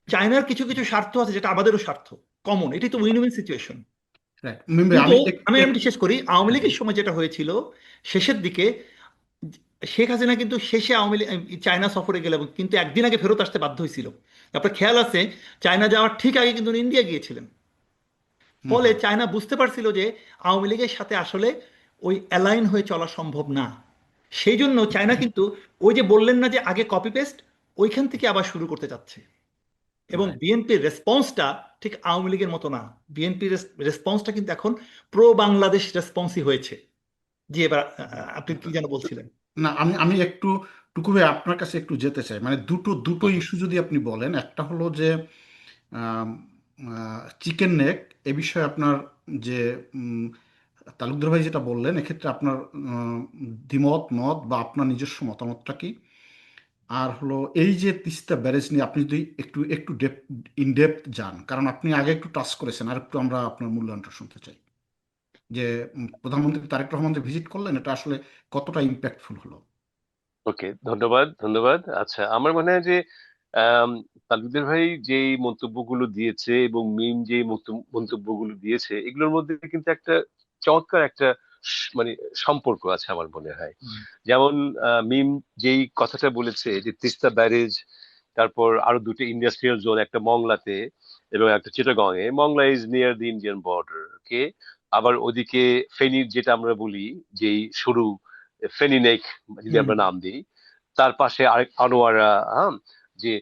চায়নার কিছু কিছু স্বার্থ আছে যেটা আমাদেরও স্বার্থ, কমন। এটাই তো উইন উইন সিচুয়েশন। রাইট মিম্বে কিন্তু আমি আমি শেষ করি, আওয়ামী লীগের সময় যেটা হয়েছিল শেষের দিকে, শেখ হাসিনা কিন্তু শেষে আওয়ামী লীগ চায়না সফরে গেলে কিন্তু একদিন আগে ফেরত আসতে বাধ্য হয়েছিল। আপনার খেয়াল আছে, চায়না যাওয়ার ঠিক আগে কিন্তু উনি ইন্ডিয়া গিয়েছিলেন। হুম, ফলে হুম। চায়না বুঝতে পারছিল যে আওয়ামী লীগের সাথে আসলে ওই অ্যালাইন হয়ে চলা সম্ভব না। সেই জন্য চায়না কিন্তু ওই যে বললেন না যে আগে কপি পেস্ট, ওইখান থেকে আবার শুরু করতে চাচ্ছে। এবং রাইট। বিএনপির রেসপন্সটা ঠিক আওয়ামী লীগের মতো না। বিএনপির রেসপন্সটা কিন্তু এখন প্রো বাংলাদেশ রেসপন্সই হয়েছে। জি, এবার আপনি কি যেন বলছিলেন? না, আমি আমি একটু টুকু ভাই আপনার কাছে একটু যেতে চাই। মানে দুটো দুটো ইস্যু যদি আপনি বলেন, একটা হলো যে চিকেন নেক, এ বিষয়ে আপনার যে উম, তালুকদার ভাই যেটা বললেন এক্ষেত্রে আপনার দ্বিমত মত বা আপনার নিজস্ব মতামতটা কি? আর হলো এই যে তিস্তা ব্যারেজ নিয়ে আপনি যদি একটু একটু ইন ডেপথ যান, কারণ আপনি আগে একটু টাচ করেছেন, আর একটু আমরা আপনার মূল্যায়নটা শুনতে চাই। যে প্রধানমন্ত্রী তারেক রহমান যে ভিজিট করলেন এটা আসলে কতটা ইম্প্যাক্টফুল হলো? ওকে, ধন্যবাদ ধন্যবাদ। আচ্ছা, আমার মনে হয় যে আম, তালুকদার ভাই যেই মন্তব্যগুলো দিয়েছে এবং মিম যেই মন্তব্যগুলো দিয়েছে, এগুলোর মধ্যে কিন্তু একটা চমৎকার একটা মানে সম্পর্ক আছে আমার মনে হয়। হুম। যেমন মিম যেই কথাটা বলেছে যে তিস্তা ব্যারেজ, তারপর আরো দুটো ইন্ডাস্ট্রিয়াল জোন, একটা মংলাতে এবং একটা চিটাগং এ। Mongla is near the Indian border, কে আবার ওদিকে ফেনীর যেটা আমরা বলি, যেই সরু ফেনী নেক যদি হুম। আমরা নাম দিই, তার পাশে আরেক আনোয়ারা, হ্যাঁ, যে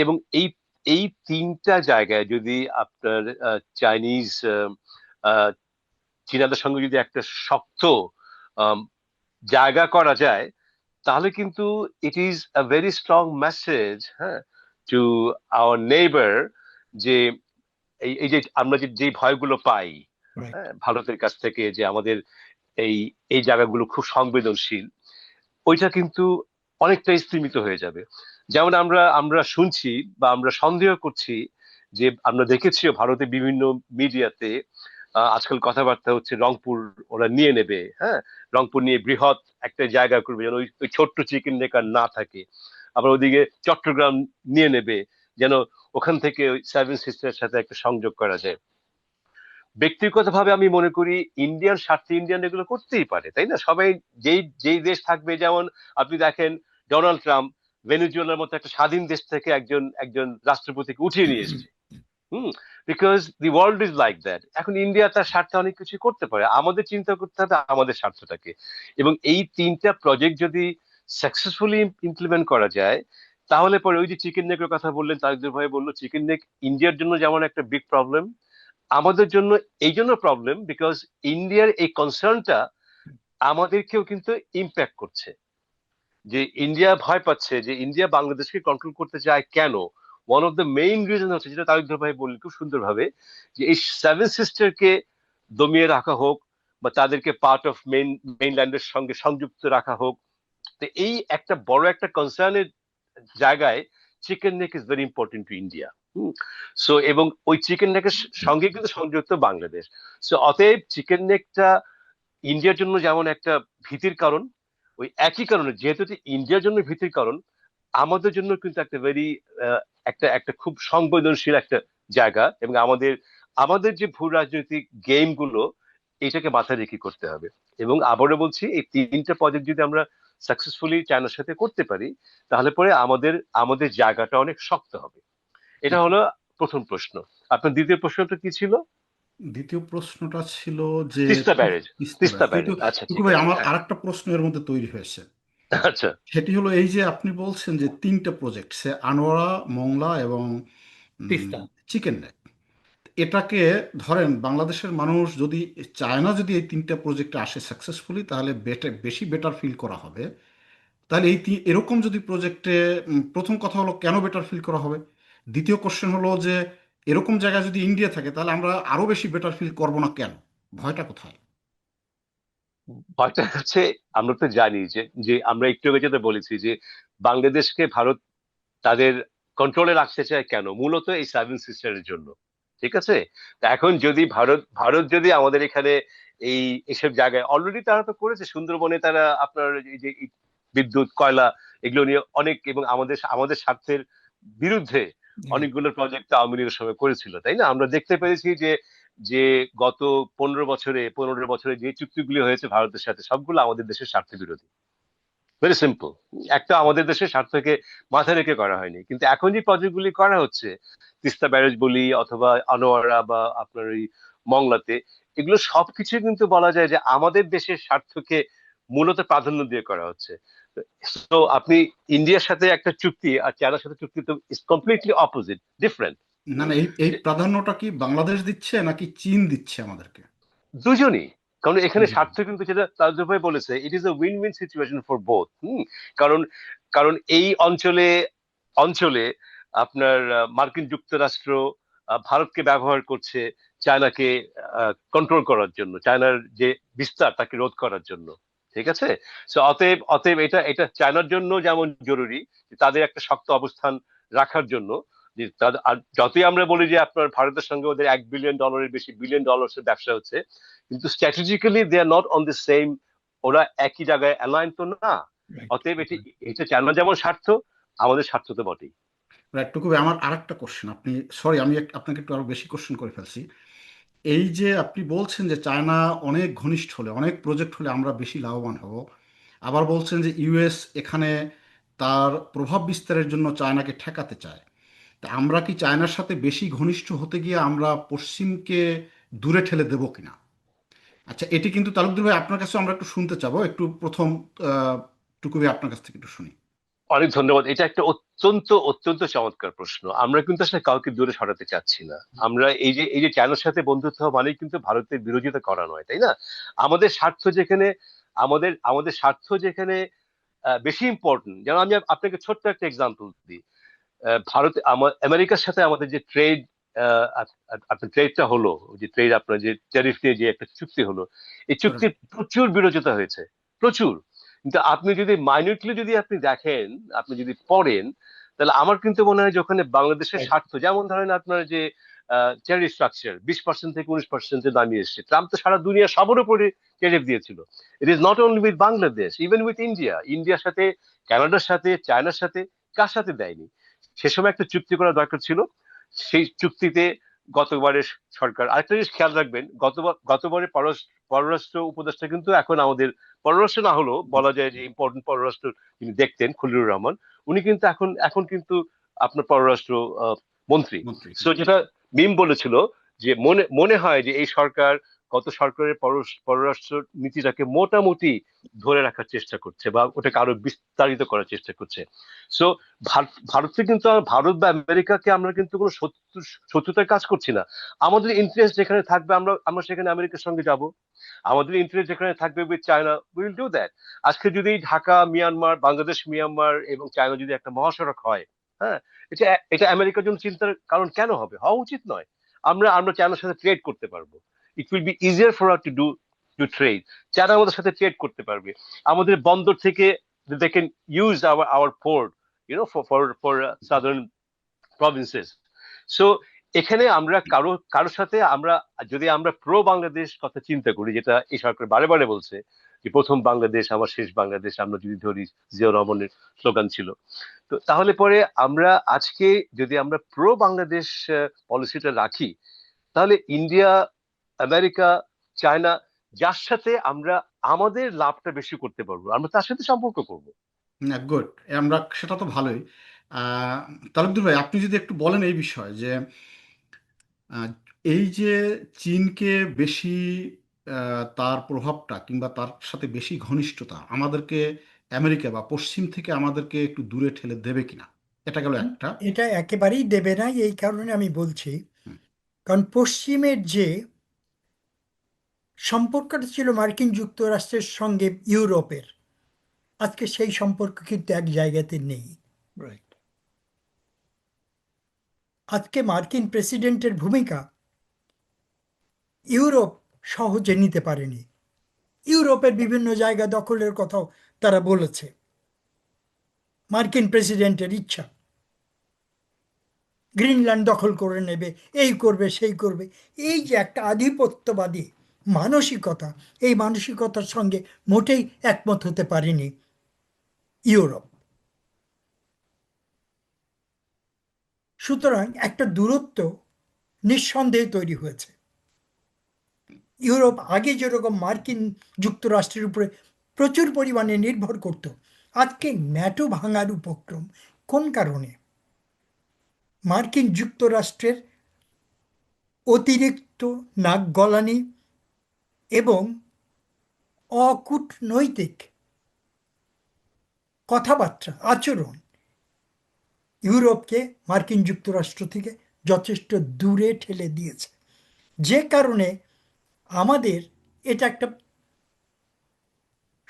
এবং এই এই তিনটা জায়গায় যদি আপনার চাইনিজ চীনাদের সঙ্গে যদি একটা শক্ত আম, জায়গা করা যায়, তাহলে কিন্তু it is a very strong message, হ্যাঁ, টু আওয়ার নেইবার, যে এই যে আমরা যে ভয়গুলো পাই, রাইট। হ্যাঁ, ভারতের কাছ থেকে, যে আমাদের এই এই জায়গাগুলো খুব সংবেদনশীল, ওইটা কিন্তু অনেকটাই স্তীমিত হয়ে যাবে। যেমন আমরা আমরা শুনছি বা আমরা সন্দেহ করছি, যে আমরা দেখেছিও ভারতে বিভিন্ন মিডিয়াতে আজকাল কথাবার্তা হচ্ছে রংপুর ওরা নিয়ে নেবে, হ্যাঁ, রংপুর নিয়ে বৃহৎ একটা জায়গা করবে যেন ওই ওই ছোট্ট চিকেন নেক আর না থাকে। আবার ওদিকে চট্টগ্রাম নিয়ে নেবে, যেন ওখান থেকে ওই সেভেন সিস্টারের সাথে একটা সংযোগ করা যায়। ব্যক্তিগতভাবে আমি মনে করি ইন্ডিয়ার স্বার্থে ইন্ডিয়ান এগুলো করতেই পারে, তাই না? সবাই যেই যেই দেশ থাকবে, যেমন আপনি দেখেন ডোনাল্ড ট্রাম্প ভেনেজুয়েলার মতো একটা স্বাধীন দেশ থেকে একজন একজন রাষ্ট্রপতিকে উঠিয়ে নিয়ে এসেছে। Hmm, because the world is like that. এখন ইন্ডিয়া তার স্বার্থে অনেক কিছু করতে পারে, আমাদের চিন্তা করতে হবে আমাদের স্বার্থটাকে। এবং এই তিনটা প্রজেক্ট যদি সাকসেসফুলি ইমপ্লিমেন্ট করা যায়, তাহলে পরে ওই যে চিকেন নেকের কথা বললেন, তাজুদ্দিন ভাই বললো চিকেন নেক ইন্ডিয়ার জন্য যেমন একটা বিগ প্রবলেম, আমাদের জন্য এই জন্য প্রবলেম বিকজ ইন্ডিয়ার এই কনসার্নটা আমাদেরকেও কিন্তু ইম্প্যাক্ট করছে। যে ইন্ডিয়া ভয় পাচ্ছে যে ইন্ডিয়া বাংলাদেশকে কন্ট্রোল করতে চায় কেন, one of the main reason হচ্ছে, যেটা তারিক ভাই বললেন খুব সুন্দরভাবে, যে এই সেভেন সিস্টারকে দমিয়ে রাখা হোক বা তাদেরকে পার্ট অফ মেইনল্যান্ডের সঙ্গে সংযুক্ত রাখা হোক। তো এই একটা বড় একটা কনসার্নের জায়গায় chicken neck is very important to India. So এবং ওই চিকেন নেকের সঙ্গে কিন্তু সংযুক্ত বাংলাদেশ। সো অতএব চিকেন নেকটা ইন্ডিয়ার জন্য যেমন একটা ভীতির কারণ, ওই একই কারণে যেহেতু এটি ইন্ডিয়ার জন্য ভীতির কারণ, আমাদের জন্য কিন্তু একটা ভেরি একটা একটা খুব সংবেদনশীল একটা জায়গা। এবং আমাদের আমাদের যে ভূ রাজনৈতিক গেম গুলো, এটাকে মাথায় রেখে করতে হবে। এবং আবারও বলছি, এই তিনটা প্রজেক্ট যদি আমরা সাকসেসফুলি চায়নার সাথে করতে পারি, তাহলে পরে আমাদের আমাদের জায়গাটা অনেক শক্ত হবে। এটা হলো প্রথম প্রশ্ন। আপনার দ্বিতীয় প্রশ্নটা কি ছিল? দ্বিতীয় প্রশ্নটা ছিল যে Teesta barrage. Teesta Teesta barrage. Barrage, আচ্ছা টুকু ঠিক ভাই, আছে, আমার হ্যাঁ। আরেকটা প্রশ্ন এর মধ্যে তৈরি হয়েছে। আচ্ছা। সেটি হলো এই যে আপনি বলছেন যে তিনটা প্রজেক্ট, সে আনোয়ারা, মংলা এবং তিস্তা। চিকেন নেক, এটাকে ধরেন বাংলাদেশের মানুষ যদি, চায়না যদি এই তিনটা প্রজেক্টে আসে সাকসেসফুলি, তাহলে বেশি বেটার ফিল করা হবে। তাহলে এরকম যদি প্রজেক্টে, প্রথম কথা হলো কেন বেটার ফিল করা হবে, দ্বিতীয় কোশ্চেন হলো যে এরকম জায়গায় যদি ইন্ডিয়া থাকে তাহলে আমরা আরো বেশি বেটার ফিল করবো না কেন, ভয়টা কোথায়? ভয়টা হচ্ছে, আমরা তো জানি যে যে আমরা একটু আগে যেটা বলেছি, যে বাংলাদেশকে ভারত তাদের কন্ট্রোলে রাখতে চায় কেন, মূলত এই সেভেন সিস্টারের জন্য। ঠিক আছে? তা এখন যদি ভারত ভারত যদি আমাদের এখানে এই এসব জায়গায় অলরেডি তারা তো করেছে, সুন্দরবনে তারা আপনার এই যে বিদ্যুৎ, কয়লা, এগুলো নিয়ে অনেক, এবং আমাদের আমাদের স্বার্থের বিরুদ্ধে অনেকগুলো প্রজেক্ট আওয়ামী লীগের সময় করেছিল, তাই না? আমরা দেখতে পেরেছি যে যে গত 15 বছরে যে চুক্তিগুলি হয়েছে ভারতের সাথে, সবগুলো আমাদের দেশের স্বার্থ বিরোধী। Very simple. একটা আমাদের দেশের স্বার্থকে মাথায় রেখে করা হয়নি, কিন্তু এখন যে প্রজেক্টগুলি করা হচ্ছে, তিস্তা ব্যারেজ বলি অথবা আনোয়ারা বা আপনার ওই মংলাতে, এগুলো সবকিছু কিন্তু বলা যায় যে আমাদের দেশের স্বার্থকে মূলত প্রাধান্য দিয়ে করা হচ্ছে। তো আপনি ইন্ডিয়ার সাথে একটা চুক্তি আর চায়নার সাথে চুক্তি তো ইজ কমপ্লিটলি অপোজিট, ডিফারেন্ট। না না, এই প্রাধান্যটা কি বাংলাদেশ দিচ্ছে নাকি চীন দিচ্ছে আমাদেরকে? দুজনই। কারণ এখানে দুজন। স্বার্থ কিন্তু, যেটা তাজুল ভাই বলেছে, it is a win win situation for both. কারণ কারণ এই অঞ্চলে অঞ্চলে আপনার মার্কিন যুক্তরাষ্ট্র ভারতকে ব্যবহার করছে চায়নাকে কন্ট্রোল করার জন্য, চায়নার যে বিস্তার তাকে রোধ করার জন্য। ঠিক আছে? সো অতএব অতএব এটা এটা চায়নার জন্য যেমন জরুরি যে তাদের একটা শক্ত অবস্থান রাখার জন্য, যে আর যতই আমরা বলি যে আপনার ভারতের সঙ্গে ওদের $1 বিলিয়ন বেশি $1 বিলিয়ন ব্যবসা হচ্ছে, কিন্তু strategically they are not on the same, ওরা একই জায়গায় অ্যালাইন তো না। Right. অতএব এটা চায়না যেমন স্বার্থ, আমাদের স্বার্থ তো বটেই। একটু আমার আরেকটা কোশ্চেন, আপনি সরি আমি আপনাকে একটু আরো বেশি কোশ্চেন করে ফেলছি। এই যে আপনি বলছেন যে চায়না অনেক ঘনিষ্ঠ হলে, অনেক প্রজেক্ট হলে আমরা বেশি লাভবান হব, আবার বলছেন যে ইউএস এখানে তার প্রভাব বিস্তারের জন্য চায়নাকে ঠেকাতে চায়, তা আমরা কি চায়নার সাথে বেশি ঘনিষ্ঠ হতে গিয়ে আমরা পশ্চিমকে দূরে ঠেলে দেব কিনা? আচ্ছা, এটি কিন্তু তালুকদার ভাই আপনার কাছে আমরা একটু শুনতে চাবো, একটু প্রথম টুকু ভাই আপনার কাছ থেকে একটু শুনি। অনেক ধন্যবাদ। এটা একটা অত্যন্ত অত্যন্ত চমৎকার প্রশ্ন। আমরা কিন্তু আসলে কাউকে দূরে সরাতে চাচ্ছি না। আমরা এই যে চায়নার সাথে বন্ধুত্ব হওয়া মানেই কিন্তু ভারতের বিরোধিতা করা নয়, তাই না? আমাদের স্বার্থ যেখানে, আমাদের স্বার্থ যেখানে বেশি ইম্পর্টেন্ট। যেমন আমি আপনাকে ছোট্ট একটা এক্সাম্পল দিই। ভারত আমেরিকার সাথে আমাদের যে ট্রেড, আপনার ট্রেডটা হলো, যে ট্রেড আপনার যে ট্যারিফ নিয়ে যে একটা চুক্তি হলো, এই চুক্তির প্রচুর বিরোধিতা হয়েছে, প্রচুর। কিন্তু আপনি যদি মাইনিউটলি যদি আপনি দেখেন, আপনি যদি পড়েন, তাহলে আমার কিন্তু মনে হয় যে ওখানে বাংলাদেশের স্বার্থ, যেমন ধরেন আপনার যে ট্যারিফ স্ট্রাকচার 20% থেকে 19% নামিয়ে এসেছে। ট্রাম্প তো সারা দুনিয়া সবার উপরে ট্যারিফ দিয়েছিল। It is not only with Bangladesh, even with India, ইন্ডিয়ার সাথে, কানাডার সাথে, চায়নার সাথে, কার সাথে দেয়নি? সে সময় একটা চুক্তি করা দরকার ছিল। সেই চুক্তিতে গতবারের সরকার, আরেকটা জিনিস খেয়াল রাখবেন, গতবারের পররাষ্ট্র উপদেষ্টা কিন্তু এখন আমাদের পররাষ্ট্র না হলেও বলা যায় যে ইম্পর্টেন্ট পররাষ্ট্র যিনি দেখতেন, খলিলুর রহমান, উনি কিন্তু এখন কিন্তু আপনার পররাষ্ট্র মন্ত্রী। মন্ত্রী। সো যেটা মিম বলেছিল যে মনে মনে হয় যে এই সরকার গত সরকারের পররাষ্ট্র নীতিটাকে মোটামুটি ধরে রাখার চেষ্টা করছে বা ওটাকে আরো বিস্তারিত করার চেষ্টা করছে। সো ভারতকে কিন্তু, ভারত বা আমেরিকাকে আমরা কিন্তু কোনো শত্রুতার কাজ করছি না। আমাদের ইন্টারেস্ট যেখানে থাকবে আমরা সেখানে আমেরিকার সঙ্গে যাব। আমাদের ইন্টারেস্ট যেখানে থাকবে with China, will do that. আজকে যদি ঢাকা মিয়ানমার, বাংলাদেশ মিয়ানমার এবং চায়না যদি একটা মহাসড়ক হয়, হ্যাঁ, এটা এটা আমেরিকার জন্য চিন্তার কারণ কেন হবে? হওয়া উচিত নয়। আমরা চায়নার সাথে ট্রেড করতে পারবো। It will be easier for us to trade. China আমাদের সাথে ট্রেড করতে পারবে। আমাদের বন্দর থেকে they can use our port, for southern provinces. So এখানে আমরা কারোর সাথে যদি আমরা প্রো বাংলাদেশ কথা চিন্তা করি, যেটা এই সরকার বারে বারে বলছে যে প্রথম বাংলাদেশ আমার শেষ বাংলাদেশ, আমরা যদি ধরি জিয়াউর রহমানের স্লোগান ছিল, তো তাহলে পরে আমরা আজকে যদি আমরা প্রো বাংলাদেশ পলিসিটা রাখি, তাহলে ইন্ডিয়া, আমেরিকা, চায়না, যার সাথে আমরা আমাদের লাভটা বেশি করতে পারবো, আমরা তার সাথে সম্পর্ক করবো। না, গুড, আমরা সেটা তো ভালোই। তালুকদার ভাই, আপনি যদি একটু বলেন এই বিষয়ে যে আহ, এই যে চীনকে বেশি তার প্রভাবটা কিংবা তার সাথে বেশি ঘনিষ্ঠতা আমাদেরকে আমেরিকা বা পশ্চিম থেকে আমাদেরকে একটু দূরে ঠেলে দেবে কিনা, এটা গেল একটা। এটা একেবারেই দেবে না, এই কারণে আমি বলছি, হুম। কারণ পশ্চিমের যে সম্পর্কটা ছিল মার্কিন যুক্তরাষ্ট্রের সঙ্গে ইউরোপের, আজকে সেই সম্পর্ক কিন্তু এক জায়গাতে নেই। Right. আজকে মার্কিন প্রেসিডেন্টের ভূমিকা ইউরোপ সহজে নিতে পারেনি। ইউরোপের বিভিন্ন জায়গা দখলের কথাও তারা বলেছে। মার্কিন প্রেসিডেন্টের ইচ্ছা গ্রিনল্যান্ড দখল করে নেবে, এই করবে সেই করবে। এই যে একটা আধিপত্যবাদী মানসিকতা, এই মানসিকতার সঙ্গে মোটেই একমত হতে পারেনি ইউরোপ। সুতরাং একটা দূরত্ব নিঃসন্দেহে তৈরি হয়েছে। ইউরোপ আগে যেরকম মার্কিন যুক্তরাষ্ট্রের উপরে প্রচুর পরিমাণে নির্ভর করত, আজকে ন্যাটো ভাঙার উপক্রম। কোন কারণে? মার্কিন যুক্তরাষ্ট্রের অতিরিক্ত নাক গলানি এবং অকূটনৈতিক কথাবার্তা, আচরণ ইউরোপকে মার্কিন যুক্তরাষ্ট্র থেকে যথেষ্ট দূরে ঠেলে দিয়েছে। যে কারণে আমাদের এটা একটা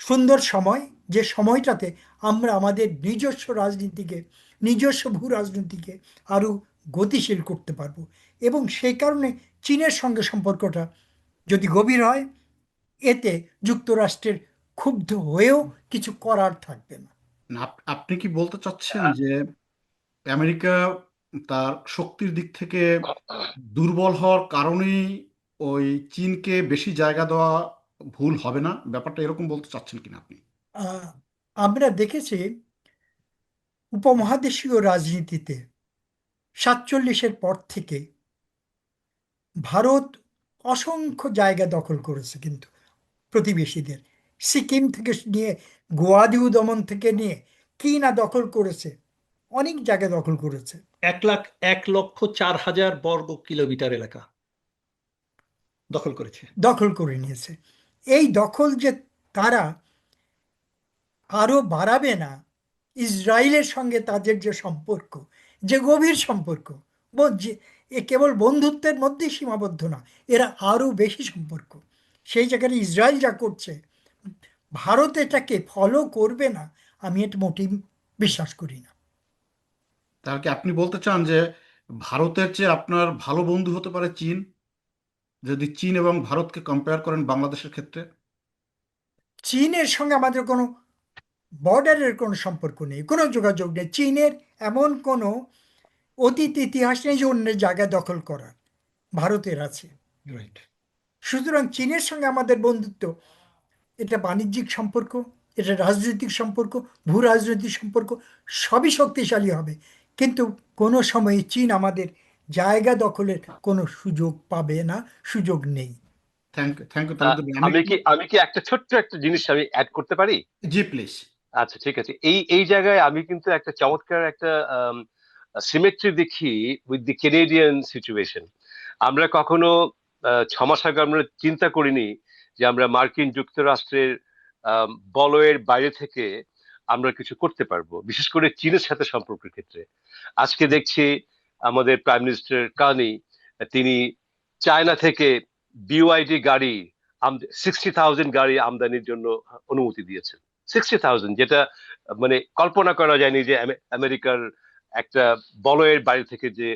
সুন্দর সময়, যে সময়টাতে আমরা আমাদের নিজস্ব রাজনীতিকে, নিজস্ব ভূ রাজনীতিকে আরও গতিশীল করতে পারবো। এবং সেই কারণে চীনের সঙ্গে সম্পর্কটা যদি গভীর হয়, এতে যুক্তরাষ্ট্রের ক্ষুব্ধ হয়েও কিছু করার থাকবে না। আপনি কি বলতে চাচ্ছেন যে আমেরিকা তার শক্তির দিক থেকে দুর্বল হওয়ার কারণেই ওই চীনকে বেশি জায়গা দেওয়া ভুল হবে না, ব্যাপারটা এরকম বলতে চাচ্ছেন কিনা আপনি? আহ, আমরা দেখেছি উপমহাদেশীয় রাজনীতিতে 47-এর পর থেকে ভারত অসংখ্য জায়গা দখল করেছে, কিন্তু প্রতিবেশীদের সিকিম থেকে নিয়ে গোয়াদিউ দমন থেকে নিয়ে কি না দখল করেছে, অনেক জায়গা দখল করেছে। 1,04,000 বর্গ কিলোমিটার এলাকা দখল করেছে। দখল করে নিয়েছে। এই দখল যে তারা আরো বাড়াবে না, ইসরায়েলের সঙ্গে তাদের যে সম্পর্ক, যে গভীর সম্পর্ক, এ কেবল বন্ধুত্বের মধ্যেই সীমাবদ্ধ না, এরা আরো বেশি সম্পর্ক। সেই জায়গায় ইসরায়েল যা করছে, ভারত এটাকে ফলো করবে না, আমি এটা মোটেই বিশ্বাস করি না। তাহলে কি আপনি বলতে চান যে ভারতের চেয়ে আপনার ভালো বন্ধু হতে পারে চীন, যদি চীন এবং ভারতকে কম্পেয়ার করেন বাংলাদেশের ক্ষেত্রে? চীনের সঙ্গে আমাদের কোনো বর্ডারের কোনো সম্পর্ক নেই, কোনো যোগাযোগ নেই। চীনের এমন কোনো অতীত ইতিহাস নেই যে অন্যের জায়গা দখল করার, ভারতের আছে। রাইট। সুতরাং চীনের সঙ্গে আমাদের বন্ধুত্ব, এটা বাণিজ্যিক সম্পর্ক, এটা রাজনৈতিক সম্পর্ক, ভূ রাজনৈতিক সম্পর্ক, সবই শক্তিশালী হবে। কিন্তু কোনো সময় চীন আমাদের জায়গা দখলের কোনো সুযোগ পাবে না, সুযোগ নেই। Thank you, thank you. তাহলে আমি আমি কি একটা ছোট্ট একটা জিনিস আমি অ্যাড করতে পারি? জি প্লিজ। আচ্ছা, ঠিক আছে। এই জায়গায় আমি কিন্তু একটা চমৎকার একটা সিমেট্রি দেখি উইথ দি কেনেডিয়ান সিচুয়েশন। আমরা কখনো 6 মাস আগে আমরা চিন্তা করিনি যে আমরা মার্কিন যুক্তরাষ্ট্রের বলয়ের বাইরে থেকে আমরা কিছু করতে পারবো, বিশেষ করে চীনের সাথে সম্পর্কের ক্ষেত্রে। আজকে দেখছি আমাদের প্রাইম মিনিস্টার কানি, তিনি চায়না থেকে বিওআইডি গাড়ি 60,000 গাড়ি আমদানির জন্য অনুমতি দিয়েছেন। 60,000, যেটা মানে কল্পনা করা যায়নি যে আমেরিকার একটা বলয়ের বাইরে থেকে যে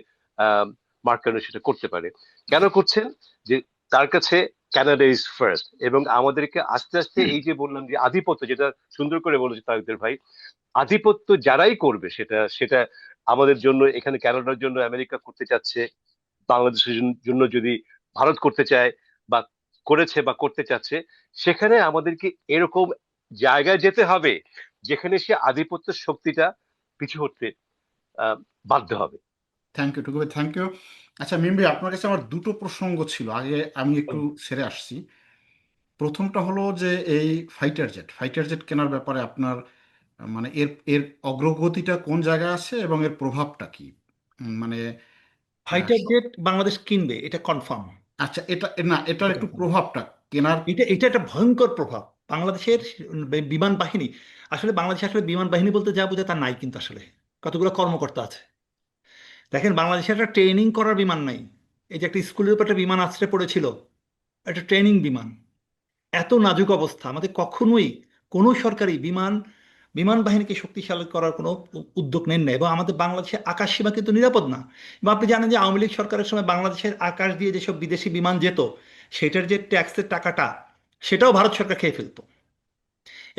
মার্কানো সেটা করতে পারে। কেন করছেন? যে তার কাছে কানাডা ইজ ফার্স্ট, এবং আমাদেরকে আস্তে আস্তে এই যে বললাম যে আধিপত্য, যেটা সুন্দর করে বলেছে তারেকদের ভাই, আধিপত্য যারাই করবে সেটা সেটা আমাদের জন্য, এখানে কানাডার জন্য আমেরিকা করতে চাচ্ছে, বাংলাদেশের জন্য যদি ভারত করতে চায় বা করেছে বা করতে চাচ্ছে, সেখানে আমাদেরকে এরকম জায়গায় যেতে হবে যেখানে সে আধিপত্য শক্তিটা পিছু হটতে বাধ্য হবে। থ্যাংক ইউ টুকু ভাই, থ্যাংক ইউ। আচ্ছা মিমবি, আপনার কাছে আমার দুটো প্রসঙ্গ ছিল, আগে আমি একটু সেরে আসছি। প্রথমটা হলো যে এই ফাইটার জেট কেনার ব্যাপারে আপনার মানে এর এর অগ্রগতিটা কোন জায়গায় আছে এবং এর প্রভাবটা কি? মানে ফাইটার জেট বাংলাদেশ কিনবে, এটা কনফার্ম। আচ্ছা, এটা না, এটার একটু প্রভাবটা কেনার। এটা একটা ভয়ঙ্কর প্রভাব বাংলাদেশের বিমান বাহিনী। আসলে বাংলাদেশে আসলে বিমান বাহিনী বলতে যা বোঝায় তা নাই, কিন্তু আসলে কতগুলো কর্মকর্তা আছে। দেখেন, বাংলাদেশে একটা ট্রেনিং করার বিমান নাই। এই যে একটা স্কুলের উপর একটা বিমান আছড়ে পড়েছিল, একটা ট্রেনিং বিমান। এত নাজুক অবস্থা, আমাদের কখনোই কোনো সরকারি বিমান বাহিনীকে শক্তিশালী করার কোনো উদ্যোগ নেন না। এবং আমাদের বাংলাদেশের আকাশ সীমা কিন্তু নিরাপদ না। এবং আপনি জানেন যে আওয়ামী লীগ সরকারের সময় বাংলাদেশের আকাশ দিয়ে যেসব বিদেশি বিমান যেত, সেটার যে ট্যাক্সের টাকাটা, সেটাও ভারত সরকার খেয়ে ফেলতো।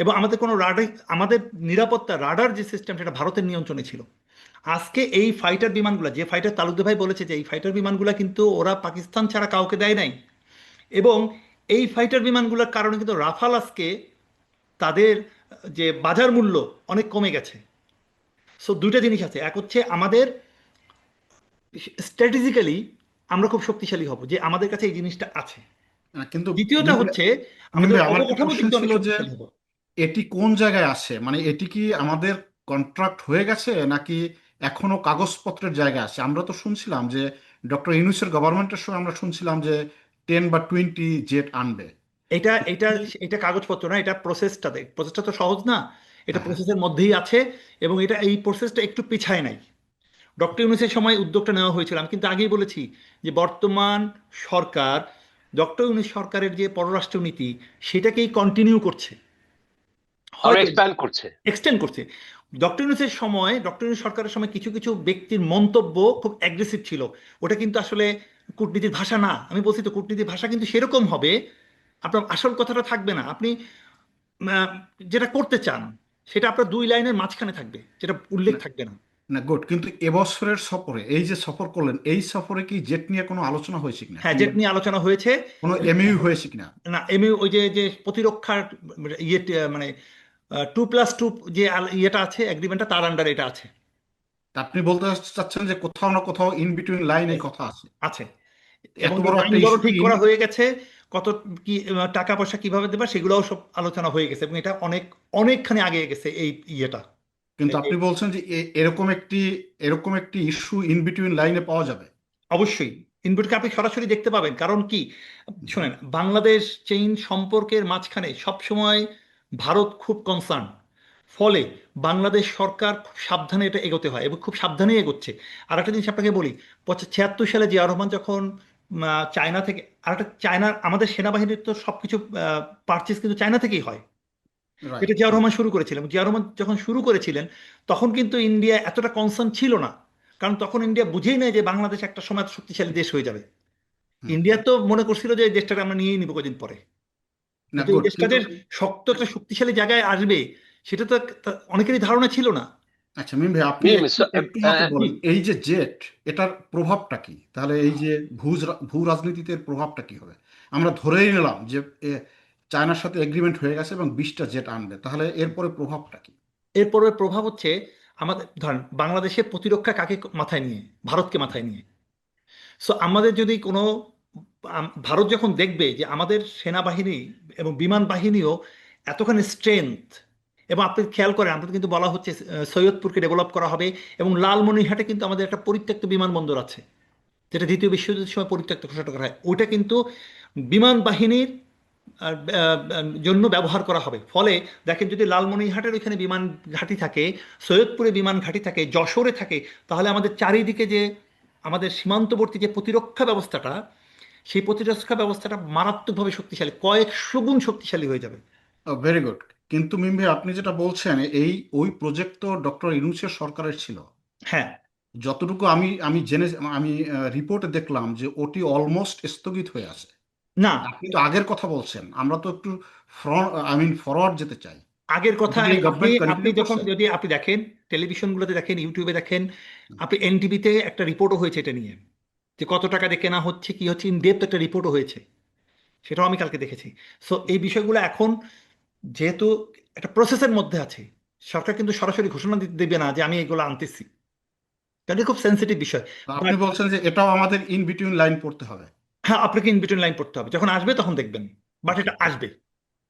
এবং আমাদের কোনো আমাদের নিরাপত্তা রাডার যে সিস্টেম, সেটা ভারতের নিয়ন্ত্রণে ছিল। আজকে এই ফাইটার বিমানগুলো, যে ফাইটার তালুকদার ভাই বলেছে যে এই ফাইটার বিমানগুলো কিন্তু ওরা পাকিস্তান ছাড়া কাউকে দেয় নাই। এবং এই ফাইটার বিমানগুলোর কারণে কিন্তু রাফাল আজকে তাদের যে বাজার মূল্য অনেক কমে গেছে। সো দুইটা জিনিস আছে, এক হচ্ছে আমাদের স্ট্র্যাটেজিক্যালি আমরা খুব শক্তিশালী হব যে আমাদের কাছে এই জিনিসটা আছে। কিন্তু দ্বিতীয়টা হচ্ছে আমাদের আমার একটা অবকাঠামো কোশ্চেন দিক দিয়ে ছিল অনেক যে শক্তিশালী হব। এটি কোন জায়গায় আছে, মানে এটি কি আমাদের কন্ট্রাক্ট হয়ে গেছে নাকি এখনো কাগজপত্রের জায়গায় আছে? আমরা তো শুনছিলাম যে ডক্টর ইউনূসের গভর্নমেন্টের সময় আমরা শুনছিলাম যে 10 বা 20 জেট আনবে। এটা এটা এটা কাগজপত্র না, এটা প্রসেসটা তো সহজ না। এটা হ্যাঁ, প্রসেসের মধ্যেই আছে। এবং এই প্রসেসটা একটু পিছায় নাই। ডক্টর ইউনূসের সময় উদ্যোগটা নেওয়া হয়েছিল। আমি কিন্তু আগেই বলেছি যে বর্তমান সরকার, ডক্টর ইউনূস সরকারের যে পররাষ্ট্র নীতি, সেটাকেই কন্টিনিউ করছে, আর হয়তো এক্সপ্যান্ড করছে। এক্সটেন্ড করছে। ডক্টর ইউনূস সরকারের সময় কিছু কিছু ব্যক্তির মন্তব্য খুব অ্যাগ্রেসিভ ছিল। ওটা কিন্তু আসলে কূটনীতির ভাষা না। আমি বলছি তো, কূটনীতির ভাষা কিন্তু সেরকম হবে, আপনার আসল কথাটা থাকবে না। আপনি যেটা করতে চান সেটা আপনার দুই লাইনের মাঝখানে থাকবে, যেটা উল্লেখ থাকবে না। না, গুড। কিন্তু এবছরের সফরে, এই যে সফর করলেন, এই সফরে কি জেট নিয়ে কোনো আলোচনা হয়েছে কিনা, হ্যাঁ, কিংবা জেট নিয়ে আলোচনা হয়েছে। কোনো এমইউ হয়েছে কিনা? না, এমনি ওই যে যে প্রতিরক্ষার ইয়ে মানে 2+2 যে ইয়েটা আছে, এগ্রিমেন্টটা, তার আন্ডার এটা আছে। তা আপনি বলতে চাচ্ছেন যে কোথাও না কোথাও ইন বিটুইন লাইন এই Yes, কথা আছে? আছে। এত এবং যে বড় দাম একটা দরও ইস্যু ঠিক কি করা হয়ে গেছে, কত কি টাকা পয়সা কিভাবে দেবা সেগুলোও সব আলোচনা হয়ে গেছে, এবং এটা অনেকখানি আগে গেছে এই ইয়েটা। কিন্তু এই- আপনি বলছেন যে এরকম একটি ইস্যু ইন বিটুইন লাইনে পাওয়া যাবে? অবশ্যই ইনপুটকে আপনি সরাসরি দেখতে পাবেন। কারণ কি, হুম, শোনেন, বাংলাদেশ চীন সম্পর্কের মাঝখানে সবসময় ভারত খুব কনসার্ন। ফলে বাংলাদেশ সরকার খুব সাবধানে এটা এগোতে হয়, এবং খুব সাবধানেই এগোচ্ছে। আর একটা জিনিস আপনাকে বলি, 76 সালে জিয়া রহমান যখন চায়না থেকে, আর একটা চায়নার আমাদের সেনাবাহিনীর তো সবকিছু পারচেস কিন্তু চায়না থেকেই হয়। এটা রাইট। জিয়া রহমান শুরু করেছিলেন। জিয়া রহমান যখন শুরু করেছিলেন, তখন কিন্তু ইন্ডিয়া এতটা কনসার্ন ছিল না। কারণ তখন ইন্ডিয়া বুঝেই নেয় যে বাংলাদেশ একটা সময় শক্তিশালী দেশ হয়ে যাবে। ইন্ডিয়া তো মনে করছিল যে এই দেশটাকে আমরা নিয়েই নিব কদিন পরে। না, কিন্তু এই গুড। দেশটা কিন্তু যে শক্ত একটা শক্তিশালী জায়গায় আসবে, সেটা তো অনেকেরই ধারণা ছিল না। আচ্ছা মিম ভাই, আপনি মিম, একটু একটু আমাকে জি, বলেন, এই যে জেট, এটার প্রভাবটা কি? তাহলে এই যে ভূ রাজনীতিতে এর প্রভাবটা কি হবে? আমরা ধরেই নিলাম যে চায়নার সাথে এগ্রিমেন্ট হয়ে গেছে এবং 20টা জেট আনবে, তাহলে এরপরে প্রভাবটা কি? এরপরে প্রভাব হচ্ছে, আমাদের ধরেন বাংলাদেশের প্রতিরক্ষা কাকে মাথায় নিয়ে? ভারতকে মাথায় নিয়ে। সো আমাদের যদি কোনো ভারত যখন দেখবে যে আমাদের সেনাবাহিনী এবং বিমান বাহিনীও এতখানি স্ট্রেংথ, এবং আপনি খেয়াল করেন, আমাদের কিন্তু বলা হচ্ছে সৈয়দপুরকে ডেভেলপ করা হবে, এবং লালমনিরহাটে কিন্তু আমাদের একটা পরিত্যক্ত বিমানবন্দর আছে, যেটা দ্বিতীয় বিশ্বযুদ্ধের সময় পরিত্যক্ত ঘোষণা করা হয়। ওইটা কিন্তু বিমান বাহিনীর জন্য ব্যবহার করা হবে। ফলে দেখেন, যদি লালমনিরহাটের ওইখানে বিমান ঘাঁটি থাকে, সৈয়দপুরে বিমান ঘাঁটি থাকে, যশোরে থাকে, তাহলে আমাদের চারিদিকে যে আমাদের সীমান্তবর্তী যে প্রতিরক্ষা ব্যবস্থাটা, সেই প্রতিরক্ষা ব্যবস্থাটা মারাত্মকভাবে শক্তিশালী, কয়েকশো গুণ শক্তিশালী হয়ে যাবে। Very good. কিন্তু মিম ভাই, আপনি যেটা বলছেন, ওই প্রজেক্ট তো ডক্টর ইউনূসের সরকারের ছিল। হ্যাঁ। যতটুকু আমি আমি জেনে আমি রিপোর্টে দেখলাম যে ওটি অলমোস্ট স্থগিত হয়ে আছে। না, আপনি তো আগের কথা বলছেন, আমরা তো একটু ফরওয়ার্ড যেতে চাই। আগের কথা, এটা কি এই আপনি গভর্নমেন্ট আপনি কন্টিনিউ যখন করছে? যদি আপনি দেখেন, টেলিভিশনগুলোতে দেখেন, ইউটিউবে দেখেন, আপনি এনটিভিতে একটা রিপোর্টও হয়েছে এটা নিয়ে, যে কত টাকা দিয়ে কেনা হচ্ছে, কি হচ্ছে, ইন ডেপথ একটা রিপোর্টও হয়েছে। সেটাও আমি কালকে দেখেছি। সো এই বিষয়গুলো এখন যেহেতু একটা প্রসেসের মধ্যে আছে, সরকার কিন্তু সরাসরি ঘোষণা দিতে দেবে না যে আমি এগুলো আনতেছি, কারণ এটা খুব সেন্সিটিভ বিষয়। তো আপনি বাট বলছেন যে এটাও আমাদের ইন বিটুইন লাইন পড়তে হবে? হ্যাঁ, আপনাকে ইন বিটুইন লাইন পড়তে হবে, যখন আসবে তখন দেখবেন, বাট ওকে। এটা আসবে।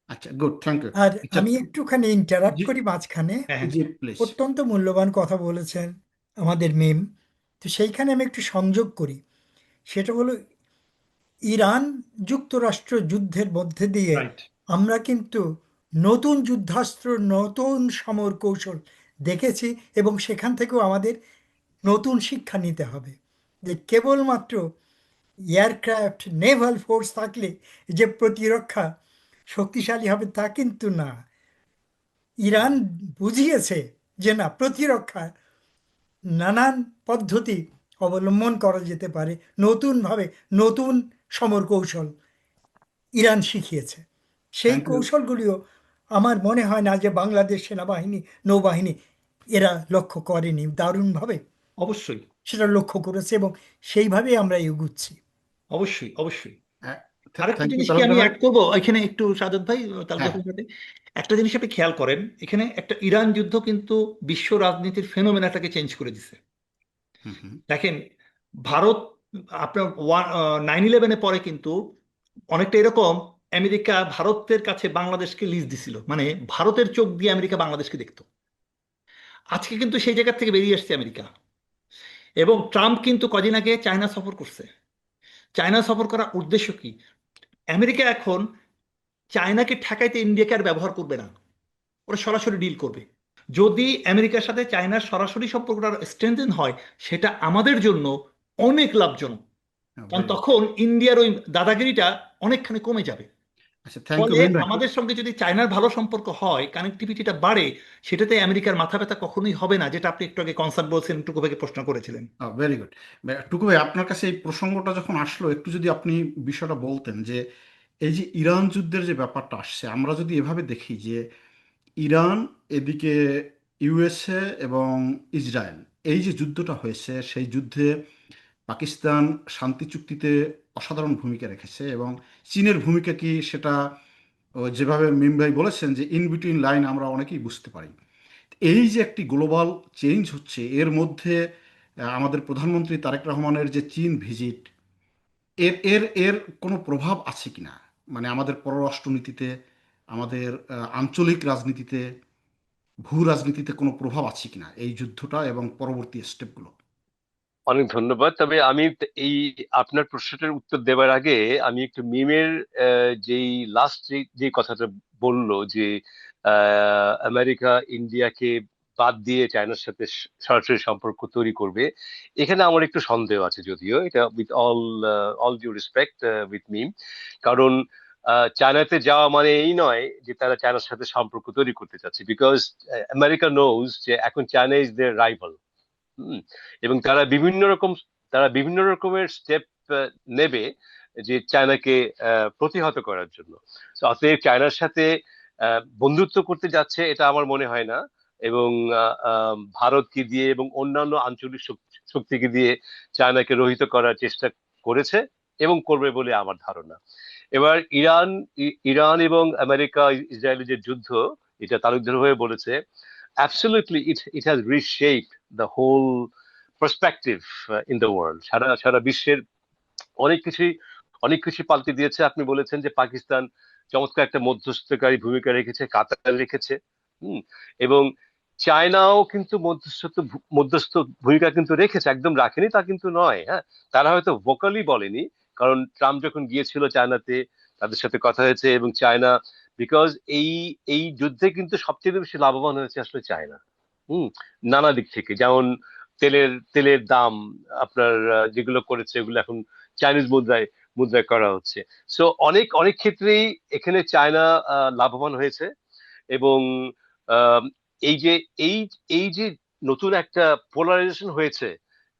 আচ্ছা, গুড, থ্যাংক ইউ। আর আচ্ছা। আমি একটুখানি ইন্টারাপ্ট জি, করি মাঝখানে। হ্যাঁ, হ্যাঁ। জি প্লিজ। অত্যন্ত মূল্যবান কথা বলেছেন আমাদের মিম। তো সেইখানে আমি একটু সংযোগ করি। সেটা হলো, ইরান যুক্তরাষ্ট্র যুদ্ধের মধ্যে দিয়ে রাইট। আমরা কিন্তু নতুন যুদ্ধাস্ত্র, নতুন সমর কৌশল দেখেছি, এবং সেখান থেকেও আমাদের নতুন শিক্ষা নিতে হবে। যে কেবলমাত্র এয়ারক্রাফট, নেভাল ফোর্স থাকলে যে প্রতিরক্ষা শক্তিশালী হবে তা কিন্তু না। ইরান বুঝিয়েছে যে না, প্রতিরক্ষা নানান পদ্ধতি অবলম্বন করা যেতে পারে, নতুনভাবে নতুন সমর কৌশল ইরান শিখিয়েছে। সেই থ্যাংক ইউ। কৌশলগুলিও আমার মনে হয় না যে বাংলাদেশ সেনাবাহিনী, নৌবাহিনী এরা লক্ষ্য করেনি। দারুণভাবে অবশ্যই, সেটা লক্ষ্য করেছে, এবং সেইভাবেই আমরা এগুচ্ছি। অবশ্যই, অবশ্যই। হ্যাঁ, আরেকটা থ্যাংক ইউ জিনিস কি তালুকদার আমি ভাই। অ্যাড করবো এখানে একটু, সাদত ভাই, হ্যাঁ। তালুকদারের সাথে একটা জিনিস আপনি খেয়াল করেন, এখানে একটা ইরান যুদ্ধ কিন্তু বিশ্ব রাজনীতির ফেনোমেনাটাকে চেঞ্জ করে দিছে। হুম, হুম। দেখেন, ভারত, আপনার 9/11-এর পরে কিন্তু অনেকটা এরকম, আমেরিকা ভারতের কাছে বাংলাদেশকে লিজ দিছিল, মানে ভারতের চোখ দিয়ে আমেরিকা বাংলাদেশকে দেখতো। আজকে কিন্তু সেই জায়গা থেকে বেরিয়ে আসছে আমেরিকা। এবং ট্রাম্প কিন্তু কদিন আগে চায়না সফর করছে। চায়না সফর করার উদ্দেশ্য কি? আমেরিকা এখন চায়নাকে ঠেকাইতে ইন্ডিয়াকে আর ব্যবহার করবে না, ওরা সরাসরি ডিল করবে। যদি আমেরিকার সাথে চায়নার সরাসরি সম্পর্কটা স্ট্রেংথেন হয়, সেটা আমাদের জন্য অনেক লাভজনক। কারণ ভেরি গুড। তখন ইন্ডিয়ার ওই দাদাগিরিটা অনেকখানি কমে যাবে। আচ্ছা, থ্যাংক ইউ ফলে মিম ভাই। আমাদের সঙ্গে যদি চায়নার ভালো সম্পর্ক হয়, কানেক্টিভিটিটা বাড়ে, সেটাতে আমেরিকার মাথা ব্যথা কখনোই হবে না, যেটা আপনি একটু আগে কনসার্ট বলছেন, টুকু ভাইকে প্রশ্ন করেছিলেন। Very good. টুকু ভাই, আপনার কাছে এই প্রসঙ্গটা যখন আসলো, একটু যদি আপনি বিষয়টা বলতেন যে এই যে ইরান যুদ্ধের যে ব্যাপারটা আসছে, আমরা যদি এভাবে দেখি যে ইরান এদিকে ইউএসএ এবং ইসরায়েল, এই যে যুদ্ধটা হয়েছে সেই যুদ্ধে পাকিস্তান শান্তি চুক্তিতে অসাধারণ ভূমিকা রেখেছে, এবং চীনের ভূমিকা কি সেটা যেভাবে মিম ভাই বলেছেন যে ইন বিটুইন লাইন আমরা অনেকেই বুঝতে পারি। এই যে একটি গ্লোবাল চেঞ্জ হচ্ছে, এর মধ্যে আমাদের প্রধানমন্ত্রী তারেক রহমানের যে চীন ভিজিট, এর এর এর কোনো প্রভাব আছে কিনা, মানে আমাদের পররাষ্ট্রনীতিতে, আমাদের আঞ্চলিক রাজনীতিতে, ভূ রাজনীতিতে কোনো প্রভাব আছে কিনা এই যুদ্ধটা এবং পরবর্তী স্টেপগুলো? অনেক ধন্যবাদ। তবে আমি এই আপনার প্রশ্নটার উত্তর দেওয়ার আগে আমি একটু মিমের যেই লাস্ট যে কথাটা বললো যে আমেরিকা ইন্ডিয়াকে বাদ দিয়ে চায়নার সাথে সরাসরি সম্পর্ক তৈরি করবে, এখানে আমার একটু সন্দেহ আছে, যদিও এটা with all due respect with Mim. কারণ চায়নাতে যাওয়া মানে এই নয় যে তারা চায়নার সাথে সম্পর্ক তৈরি করতে চাচ্ছে, বিকজ আমেরিকা নোজ যে এখন চায়না ইজ দেয়ার রাইভাল। হুম। এবং তারা বিভিন্ন রকমের স্টেপ নেবে যে চায়নাকে প্রতিহত করার জন্য। তো অতএব চায়নার সাথে বন্ধুত্ব করতে যাচ্ছে এটা আমার মনে হয় না। এবং ভারতকে দিয়ে এবং অন্যান্য আঞ্চলিক শক্তিকে দিয়ে চায়নাকে রহিত করার চেষ্টা করেছে এবং করবে বলে আমার ধারণা। এবার ইরান এবং আমেরিকা ইসরায়েলের যে যুদ্ধ, এটা তালুকদার হয়ে বলেছে, absolutely it has reshaped the whole perspective in the world. সারা সারা বিশ্বের অনেক কিছুই অনেক কিছু পাল্টে দিয়েছে। আপনি বলেছেন যে পাকিস্তান চমৎকার একটা মধ্যস্থতাকারী ভূমিকা রেখেছে, কাতার রেখেছে। হুম। এবং চায়নাও কিন্তু মধ্যস্থ ভূমিকা কিন্তু রেখেছে, একদম রাখেনি তা কিন্তু নয়। হ্যাঁ, তারা হয়তো ভোকালি বলেনি, কারণ ট্রাম্প যখন গিয়েছিল চায়নাতে তাদের সাথে কথা হয়েছে, এবং চায়না, বিকজ এই এই যুদ্ধে কিন্তু সবচেয়ে বেশি লাভবান হয়েছে আসলে চায়না। হুম। নানা দিক থেকে, যেমন তেলের দাম আপনার যেগুলো করেছে ওগুলো এখন চাইনিজ মুদ্রায় করা হচ্ছে। সো অনেক অনেক ক্ষেত্রেই এখানে চায়না লাভবান হয়েছে। এবং আহ, এই যে এই এই যে নতুন একটা পোলারাইজেশন হয়েছে,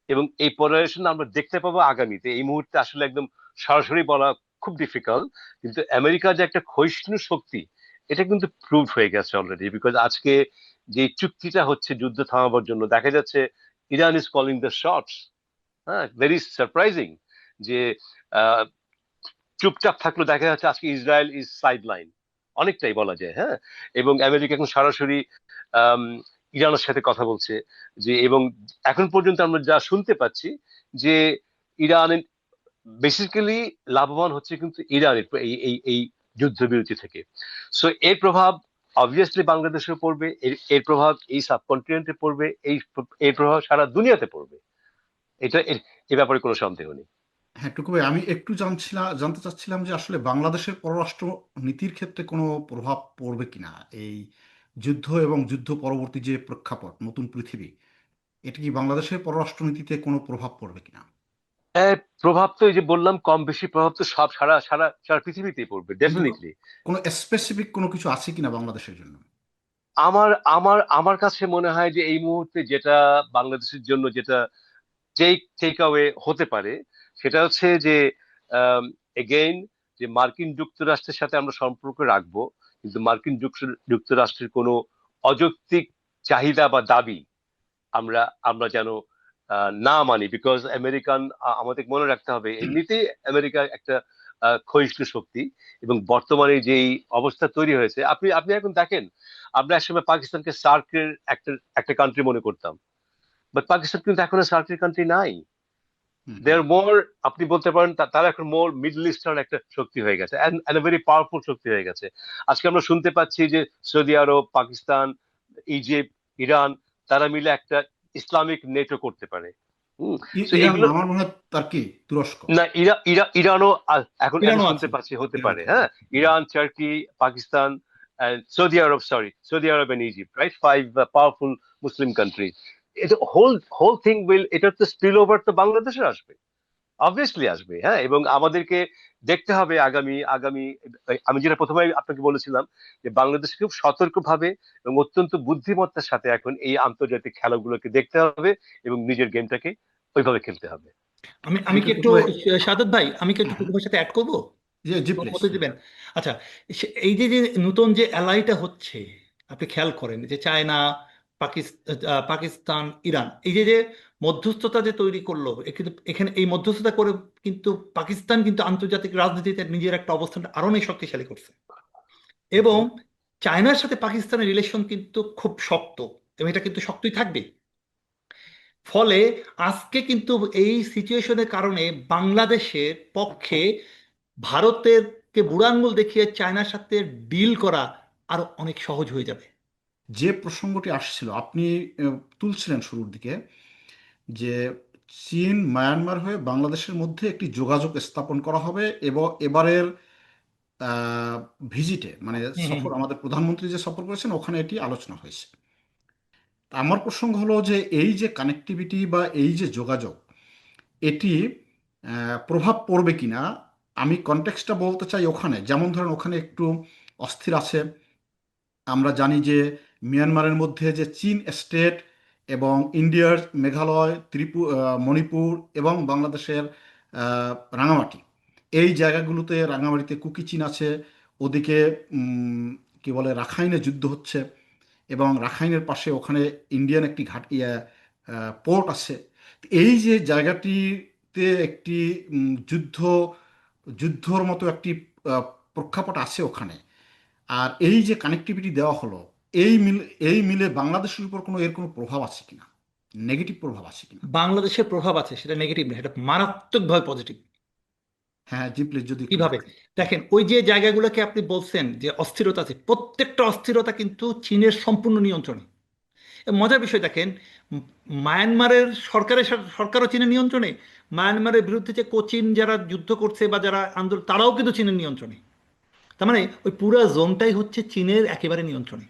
এবং এই পোলারাইজেশন আমরা দেখতে পাবো আগামীতে, এই মুহূর্তে আসলে একদম সরাসরি বলা খুব ডিফিকাল্ট। কিন্তু আমেরিকার যে একটা ক্ষয়িষ্ণু শক্তি, এটা কিন্তু প্রুভ হয়ে গেছে অলরেডি, বিকজ আজকে যে চুক্তিটা হচ্ছে যুদ্ধ থামাবার জন্য, দেখা যাচ্ছে Iran is calling the shots. হ্যাঁ, ভেরি সারপ্রাইজিং যে আহ, চুপচাপ থাকলো, দেখা যাচ্ছে আজকে ইসরায়েল ইজ সাইড লাইন, অনেকটাই বলা যায়। হ্যাঁ। এবং আমেরিকা এখন সরাসরি আম, ইরানের সাথে কথা বলছে, যে এবং এখন পর্যন্ত আমরা যা শুনতে পাচ্ছি যে ইরান বেসিক্যালি লাভবান হচ্ছে কিন্তু ইরানের এই যুদ্ধবিরতি থেকে। সো এর প্রভাব অবভিয়াসলি বাংলাদেশেও পড়বে, এর প্রভাব এই সাবকন্টিনেন্টে পড়বে, এর প্রভাব সারা দুনিয়াতে পড়বে। এটা এ ব্যাপারে কোনো সন্দেহ নেই। হ্যাঁ, টুকু ভাই, আমি একটু জানতে চাচ্ছিলাম যে আসলে বাংলাদেশের পররাষ্ট্র নীতির ক্ষেত্রে কোনো প্রভাব পড়বে কিনা এই যুদ্ধ এবং যুদ্ধ পরবর্তী যে প্রেক্ষাপট, নতুন পৃথিবী, এটা কি বাংলাদেশের পররাষ্ট্র নীতিতে কোনো প্রভাব পড়বে কিনা? প্রভাব তো এই যে বললাম, কম বেশি প্রভাব তো সব সারা সারা সারা পৃথিবীতেই পড়বে কিন্তু ডেফিনেটলি। কোনো স্পেসিফিক কোনো কিছু আছে কিনা বাংলাদেশের জন্য? আমার আমার আমার কাছে মনে হয় যে এই মুহূর্তে যেটা বাংলাদেশের জন্য যেটা টেক অ্যাওয়ে হতে পারে, সেটা হচ্ছে যে এগেইন, যে মার্কিন যুক্তরাষ্ট্রের সাথে আমরা সম্পর্ক রাখবো, কিন্তু মার্কিন যুক্তরাষ্ট্রের কোনো অযৌক্তিক চাহিদা বা দাবি আমরা আমরা যেন না মানি, বিকজ আমেরিকান, আমাদের মনে রাখতে হবে এমনিতেই আমেরিকা একটা ক্ষয়িষ্ণু শক্তি। এবং বর্তমানে যেই অবস্থা তৈরি হয়েছে, আপনি আপনি এখন দেখেন, আমরা একসময় পাকিস্তানকে সার্কের একটা একটা কান্ট্রি মনে করতাম, বাট পাকিস্তান কিন্তু এখন সার্কের কান্ট্রি নাই। হুম, দে আর মোর, আপনি বলতে পারেন তারা এখন মোর মিডল ইস্টার্ন একটা শক্তি হয়ে গেছে, এন্ড ভেরি পাওয়ারফুল শক্তি হয়ে গেছে। আজকে আমরা শুনতে পাচ্ছি যে সৌদি আরব, পাকিস্তান, ইজিপ্ট, ইরান, তারা মিলে একটা ইসলামিক নেটো করতে পারে। হম। তো ইরান এগুলো, আমার মনে হয় তার কি তুরস্ক। না, ইরানও এখন এখন ইরানও শুনতে আছে। পাচ্ছি হতে ইরান পারে। আছে। হ্যাঁ, হুম। Iran, Turkey, Pakistan, Saudi Arabia and Egypt, right, five powerful Muslim country. এটা হোল থিং এটা তো স্পিল ওভার তো বাংলাদেশে আসবে, অবভিয়াসলি আসবে। হ্যাঁ, এবং আমাদেরকে দেখতে হবে আগামী আগামী আমি যেটা প্রথমে আপনাকে বলেছিলাম, যে বাংলাদেশ খুব সতর্কভাবে এবং অত্যন্ত বুদ্ধিমত্তার সাথে এখন এই আন্তর্জাতিক খেলাগুলোকে দেখতে হবে এবং নিজের গেমটাকে ওইভাবে খেলতে হবে। আমি জি, আমি কি একটু, টুকু ভাই। সাদত ভাই, আমি কি একটু হ্যাঁ, টুকুর সাথে অ্যাড করবো? জি জি, প্লিজ। অনুমতি দিবেন? আচ্ছা, এই যে যে নতুন যে অ্যালাইটা হচ্ছে, আপনি খেয়াল করেন যে চায়না, পাকিস্তান, ইরান, এই যে যে মধ্যস্থতা যে তৈরি করলো, কিন্তু এখানে এই মধ্যস্থতা করে কিন্তু পাকিস্তান কিন্তু আন্তর্জাতিক রাজনীতিতে নিজের একটা অবস্থানটা আরো অনেক শক্তিশালী করছে। এবং চায়নার সাথে পাকিস্তানের রিলেশন কিন্তু খুব শক্ত, এবং এটা কিন্তু শক্তই থাকবে। ফলে আজকে কিন্তু এই সিচুয়েশনের কারণে বাংলাদেশের পক্ষে ভারতের কে বুড়ো আঙুল দেখিয়ে চায়নার সাথে ডিল করা আরো অনেক সহজ হয়ে যাবে। যে প্রসঙ্গটি আসছিল আপনি তুলছিলেন শুরুর দিকে, যে চীন মায়ানমার হয়ে বাংলাদেশের মধ্যে একটি যোগাযোগ স্থাপন করা হবে এবং এবারের ভিজিটে মানে হুম, হুম, সফর, হুম। আমাদের প্রধানমন্ত্রী যে সফর করেছেন ওখানে এটি আলোচনা হয়েছে। তা আমার প্রসঙ্গ হলো যে এই যে কানেক্টিভিটি বা এই যে যোগাযোগ, এটি প্রভাব পড়বে কিনা। আমি কনটেক্সটটা বলতে চাই, ওখানে যেমন ধরেন ওখানে একটু অস্থির আছে। আমরা জানি যে মিয়ানমারের মধ্যে যে চীন স্টেট এবং ইন্ডিয়ার মেঘালয়, মণিপুর এবং বাংলাদেশের রাঙামাটি, এই জায়গাগুলোতে রাঙামাটিতে কুকি চীন আছে। ওদিকে কি বলে রাখাইনে যুদ্ধ হচ্ছে এবং রাখাইনের পাশে ওখানে ইন্ডিয়ান একটি পোর্ট আছে। এই যে জায়গাটিতে একটি যুদ্ধ যুদ্ধর মতো একটি প্রেক্ষাপট আছে ওখানে। আর এই যে কানেক্টিভিটি দেওয়া হলো, এই মিলে বাংলাদেশের উপর এর কোনো প্রভাব আছে কিনা, নেগেটিভ প্রভাব আছে কিনা। বাংলাদেশের প্রভাব আছে, সেটা নেগেটিভ না, সেটা মারাত্মকভাবে পজিটিভ। হ্যাঁ জি, প্লিজ যদি একটু কিভাবে? বলেন। দেখেন, ওই যে জায়গাগুলোকে আপনি বলছেন যে অস্থিরতা আছে, প্রত্যেকটা অস্থিরতা কিন্তু চীনের সম্পূর্ণ নিয়ন্ত্রণে। মজার বিষয় দেখেন, মায়ানমারের সরকারও চীনের নিয়ন্ত্রণে, মায়ানমারের বিরুদ্ধে যে কোচিন যারা যুদ্ধ করছে বা যারা আন্দোলন, তারাও কিন্তু চীনের নিয়ন্ত্রণে। তার মানে ওই পুরো জোনটাই হচ্ছে চীনের একেবারে নিয়ন্ত্রণে।